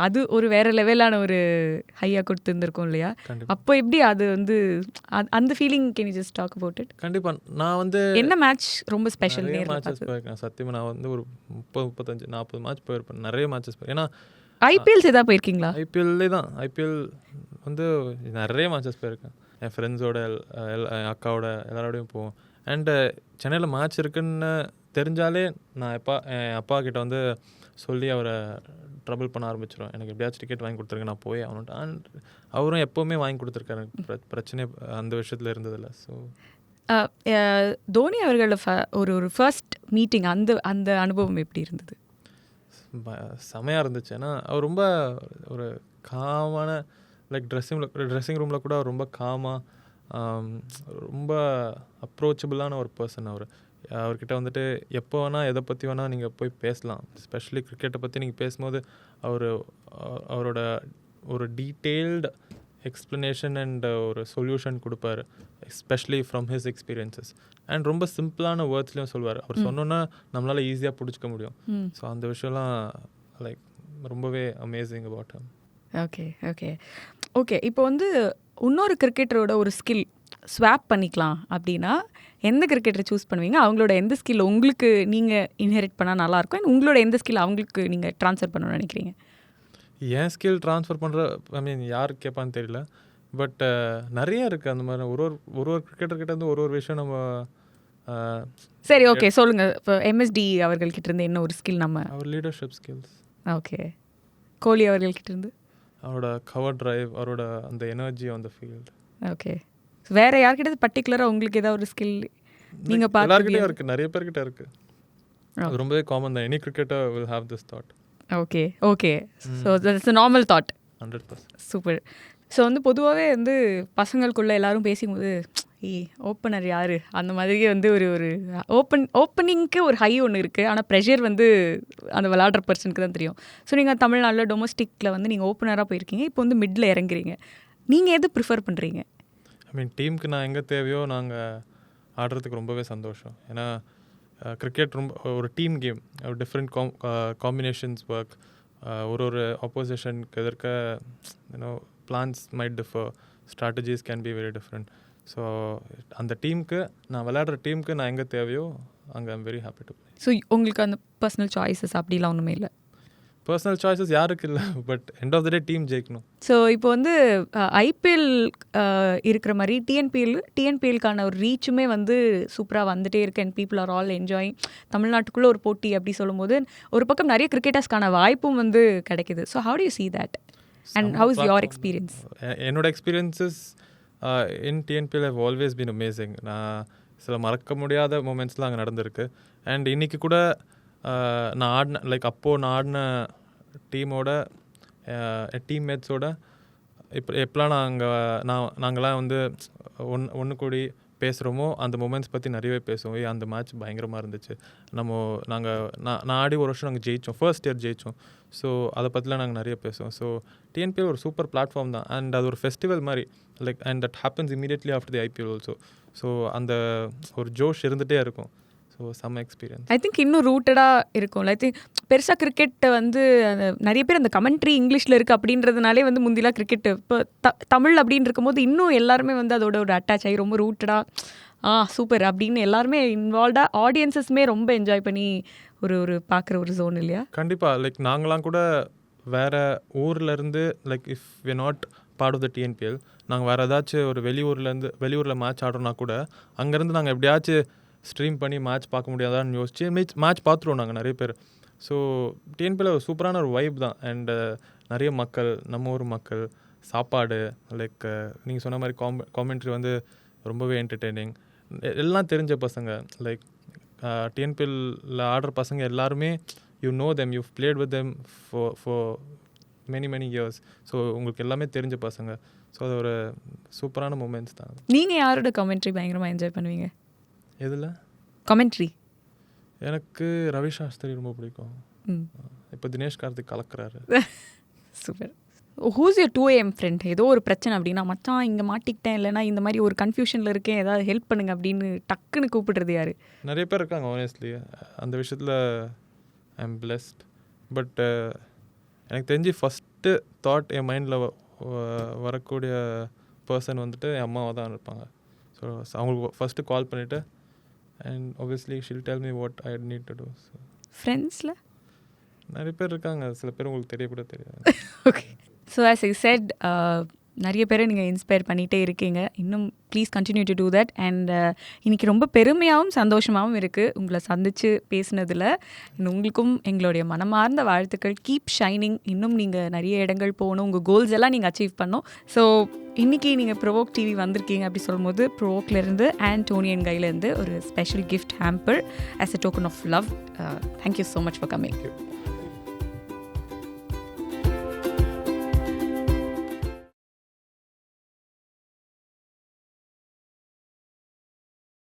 அது ஒரு வேறு லெவலான ஒரு ஹையாக கொடுத்துருந்துருக்கோம் இல்லையா? அப்போ எப்படி அது வந்து அந்த feeling can you just talk about it? கண்டிப்பாக. நான் வந்து என்ன மேட்ச் ரொம்ப ஸ்பெஷல்? மேட்சஸ் போயிருக்கேன் சத்தியமாக. நான் வந்து ஒரு 30-35-40 மேட்ச் போயிருப்பேன். நிறைய மேட்சஸ் ஏன்னா IPLs எதாவது போயிருக்கீங்களா? IPLலே தான். IPL வந்து நிறைய மேட்சஸ் போயிருக்கேன். என் ஃப்ரெண்ட்ஸோட, என் அக்காவோட எல்லாரோடையும் போவோம். அண்டு சென்னையில் மேட்ச் இருக்குன்னு தெரிஞ்சாலே நான் என் அப்பா கிட்ட வந்து சொல்லி அவரை ட்ரபிள் பண்ண ஆரம்பிச்சிடும். எனக்கு எப்படியாச்சும் டிக்கெட் வாங்கி கொடுத்துருங்க, நான் போய் அவன்ட்டு. அண்ட் அவரும் எப்போவுமே வாங்கி கொடுத்துருக்காரு. பிரச்சனை அந்த விஷயத்தில் இருந்ததில்ல. ஸோ தோனி அவர்களோட ஒரு ஃபர்ஸ்ட் மீட்டிங் அந்த அனுபவம் எப்படி இருந்தது? செமையாக இருந்துச்சு. ஏன்னா அவர் ரொம்ப ஒரு காமான லைக் ட்ரெஸ்ஸிங் ரூமில் கூட அவர் ரொம்ப காமாக, ரொம்ப அப்ரோச்சபிளான ஒரு பர்சன். அவர்கிட்ட வந்துட்டு எப்போ வேணால் எதை பற்றி வேணால் நீங்கள் போய் பேசலாம். எஸ்பெஷலி கிரிக்கெட்டை பற்றி நீங்கள் பேசும்போது அவரோட ஒரு டீட்டெயில்டு எக்ஸ்ப்ளனேஷன் அண்ட் ஒரு சொல்யூஷன் கொடுப்பாரு, especially from his experiences. And ரொம்ப சிம்பிளான வேர்ட்ஸ்லையும் சொல்லுவார். அவர் சொன்னோன்னா நம்மளால் ஈஸியாக பிடிச்சிக்க முடியும். ஸோ அந்த விஷயம்லாம் லைக் ரொம்பவே amazing about him. Okay okay okay இப்போ வந்து இன்னொரு கிரிக்கெட்டரோட ஒரு ஸ்கில் ஸ்வாப் பண்ணிக்கலாம் அப்படின்னா எந்த கிரிக்கெட்டரை சூஸ் பண்ணுவீங்க? அவங்களோட எந்த ஸ்கில் உங்களுக்கு நீங்கள் இன்ஹெரிட் பண்ணால் நல்லாயிருக்கும், அண்ட் உங்களோட எந்த ஸ்கில் அவங்களுக்கு நீங்கள் ட்ரான்ஸ்ஃபர் பண்ணணும்னு நினைக்கிறீங்க? ஏன் ஸ்கில் ட்ரான்ஸ்ஃபர் பண்ணுற யார் கேட்பான்னு தெரியல. பட் நிறைய இருக்குது அந்த மாதிரி. ஒரு கிரிக்கெட்டர்கிட்ட இருந்து ஒரு விஷயம் நம்ம சரி ஓகே சொல்லுங்கள். இப்போ எம்எஸ்டி அவர்கள்கிட்ட இருந்து என்ன ஒரு ஸ்கில் நம்ம? அவர் லீடர்ஷிப் ஸ்கில்ஸ். ஓகே. கோலி அவர்கள்கிட்ட இருந்து அவரோட கவர் டிரைவ், அவரோட அந்த energy on the field. Okay. வேறு யார்கிட்ட பர்டிகுலராக உங்களுக்கு ஏதாவது ஒரு ஸ்கில் நீங்கள் பார்த்து? எல்லாருக்கிட்டையும் இருக்குது, நிறைய பேர்கிட்ட இருக்குது. அது ரொம்பவே காமன் தான். Any cricketer will have this thought. Okay okay. So that's a normal thought. 100%. Super. So வந்து பொதுவாகவே வந்து பசங்களுக்குள்ளே எல்லாரும் பேசிக்கும்போது ஓப்பனர் யார் அந்த மாதிரி வந்து ஒரு ஓப்பனிங்க்கு ஒரு ஹை ஒன்று இருக்குது. ஆனால் ப்ரெஷர் வந்து அந்த விளாடுற பர்சனுக்கு தான் தெரியும். ஸோ நீங்கள் தமிழ்நாட்டில் டொமஸ்டிக்கில் வந்து நீங்கள் ஓப்பனராக போயிருக்கீங்க, இப்போ வந்து மிடில் இறங்குறீங்க. நீங்கள் எது ப்ரிஃபர் பண்ணுறீங்க? டீமுக்கு நான் எங்கே தேவையோ நாங்கள் ஆடுறதுக்கு ரொம்பவே சந்தோஷம். ஏன்னா கிரிக்கெட் ரொம்ப ஒரு team game. Different combinations work. ஒரு ஆப்போசிஷனுக்கு எதிர்க்க plans might differ, strategies can be very different. So அந்த டீமுக்கு, நான் விளையாடுற டீமுக்கு நான் எங்கே தேவையோ அங்கே I'm very happy to play. So உங்களுக்கு அந்த பர்சனல் சாய்ஸஸ் அப்படிலாம் ஒன்றுமே இல்லை? பர்சனல் சாய்ஸஸ் யாருக்கு இல்லை, but end of the day team ஜெயிக்கணும். ஸோ இப்போ வந்து ஐபிஎல் இருக்கிற மாதிரி டிஎன்பிஎல்க்கான ஒரு ரீச்சுமே வந்து சூப்பராக வந்துட்டே இருக்கு. And people are all enjoying. தமிழ்நாட்டுக்குள்ளே ஒரு போட்டி அப்படி சொல்லும்போது ஒரு பக்கம் நிறைய கிரிக்கெட்டர்ஸ்க்கான வாய்ப்பும் வந்து கிடைக்குது. So how do you see that and how is your experience? என்னோட experiences in TNPL have always been amazing. நான் சில மறக்க முடியாத மூமெண்ட்ஸ்லாம் அங்கே நடந்திருக்கு. அண்ட் இன்றைக்கி கூட நான் ஆடின நான் ஆடின டீமோட டீம்மேட்ஸோட எப்போலாம் நாங்கள்லாம் வந்து ஒன்று கூடி பேசுகிறோமோ அந்த மூமெண்ட்ஸ் பற்றி நிறையவே பேசுவோம். அந்த மேட்ச் பயங்கரமாக இருந்துச்சு. நான் ஆடி ஒரு வருஷம் நாங்கள் ஜெயித்தோம், ஃபர்ஸ்ட் இயர் ஜெயித்தோம். ஸோ அதை பற்றிலாம் நாங்கள் நிறைய பேசுவோம். ஸோ டிஎன்பிஎல் ஒரு சூப்பர் பிளாட்ஃபார்ம் தான். அண்ட் அது ஒரு ஃபெஸ்டிவல் மாதிரி and that happens immediately after the IPL also. So அந்த ஒரு ஜோஷ் இருந்துகிட்டே இருக்கும். So some experience I think இன்னும் ரூட்டடாக இருக்கும்ல. ஐ திங்க் பெருசாக கிரிக்கெட்டை வந்து நிறைய பேர் அந்த கமெண்ட்ரி இங்கிலீஷில் இருக்குது அப்படின்றதுனாலே வந்து முந்திலாம் கிரிக்கெட்டு இப்போ தமிழ் அப்படின்னு இருக்கும்போது இன்னும் எல்லாருமே வந்து அதோட ஒரு அட்டாச் ஆகி ரொம்ப ரூட்டடாக சூப்பர் அப்படின்னு எல்லாருமே இன்வால்வ்டாக ஆடியன்ஸஸ்மே ரொம்ப என்ஜாய் பண்ணி ஒரு பார்க்குற ஒரு ஜோன் இல்லையா? கண்டிப்பாக. நாங்களாம் கூட வேறு ஊர்லேருந்து if we not part of the TNPL, நாங்கள் வேறு ஏதாச்சும் ஒரு வெளியூரில் மேட்ச் ஆடுறோன்னா கூட அங்கேருந்து நாங்கள் எப்படியாச்சும் ஸ்ட்ரீம் பண்ணி மேட்ச் பார்க்க முடியாதான்னு யோசிச்சு மேட்ச் பார்த்துருவோம் நாங்கள் நிறைய பேர். ஸோ டிஎன்பிஎல் ஒரு சூப்பரான ஒரு வைப் தான். அண்டு நிறைய மக்கள், நம்ம ஊர் மக்கள், சாப்பாடு, நீங்கள் சொன்ன மாதிரி காமெண்ட்ரி வந்து ரொம்பவே என்டர்டெய்னிங். எல்லாம் தெரிஞ்ச பசங்க. டிஎன்பிஎல்ல ஆடுற பசங்க எல்லாருமே you know them, you played with them for many years. So உங்களுக்கு எல்லாமே தெரிஞ்ச பசங்க. ஸோ அது ஒரு சூப்பரான மூமெண்ட்ஸ் தான். நீங்கள் யாரோட கமெண்ட்ரி பயங்கரமாக என்ஜாய் பண்ணுவீங்க? எதில் கமெண்ட்ரி? எனக்கு ரவி சாஸ்திரி ரொம்ப பிடிக்கும். இப்போ தினேஷ் கார்த்திக் கலக்கிறாரு. Super. Who's your 2AM friend? ஏதோ ஒரு பிரச்சனை அப்படின்னா, மச்சான் இங்கே மாட்டிக்கிட்டேன், இல்லைனா இந்த மாதிரி ஒரு கன்ஃபியூஷனில் இருக்கேன், ஏதாவது ஹெல்ப் பண்ணுங்க அப்படின்னு டக்குன்னு கூப்பிடுறது யார்? நிறைய பேர் இருக்காங்க. ஆனஸ்ட்லி அந்த விஷயத்தில் ஐ எம் பிளெஸ்ட். பட் எனக்கு தெரிஞ்சு ஃபஸ்ட்டு தாட் என் மைண்டில் வரக்கூடிய பர்சன் வந்துட்டு என் அம்மாவாக தான் இருப்பாங்க. ஸோ அவங்களுக்கு ஃபஸ்ட்டு கால் பண்ணிவிட்டு and obviously she'll tell me what I need to do. So ஃப்ரெண்ட்ஸில் நிறைய பேர் இருக்காங்க. சில பேர் உங்களுக்கு தெரியக்கூட தெரியாது. Okay. So as I said, நிறைய பேரை நீங்கள் இன்ஸ்பயர் பண்ணிகிட்டே இருக்கீங்க. இன்னும் please continue to do that. And இன்றைக்கி ரொம்ப பெருமையாகவும் சந்தோஷமாகவும் இருக்குது உங்களை சந்தித்து பேசினதில். உங்களுக்கும் எங்களுடைய மனமார்ந்த வாழ்த்துக்கள். Keep shining. இன்னும் நீங்கள் நிறைய இடங்கள் போகணும், உங்கள் கோல்ஸ் எல்லாம் நீங்கள் அச்சீவ் பண்ணணும். ஸோ இன்றைக்கி நீங்கள் ப்ரோவோக் டிவி வந்திருக்கீங்க அப்படி சொல்லும்போது ப்ரோவோக்லேருந்து ஆண்டோனியன் கையிலேருந்து ஒரு special gift hamper as a token of love. Thank you so much for coming.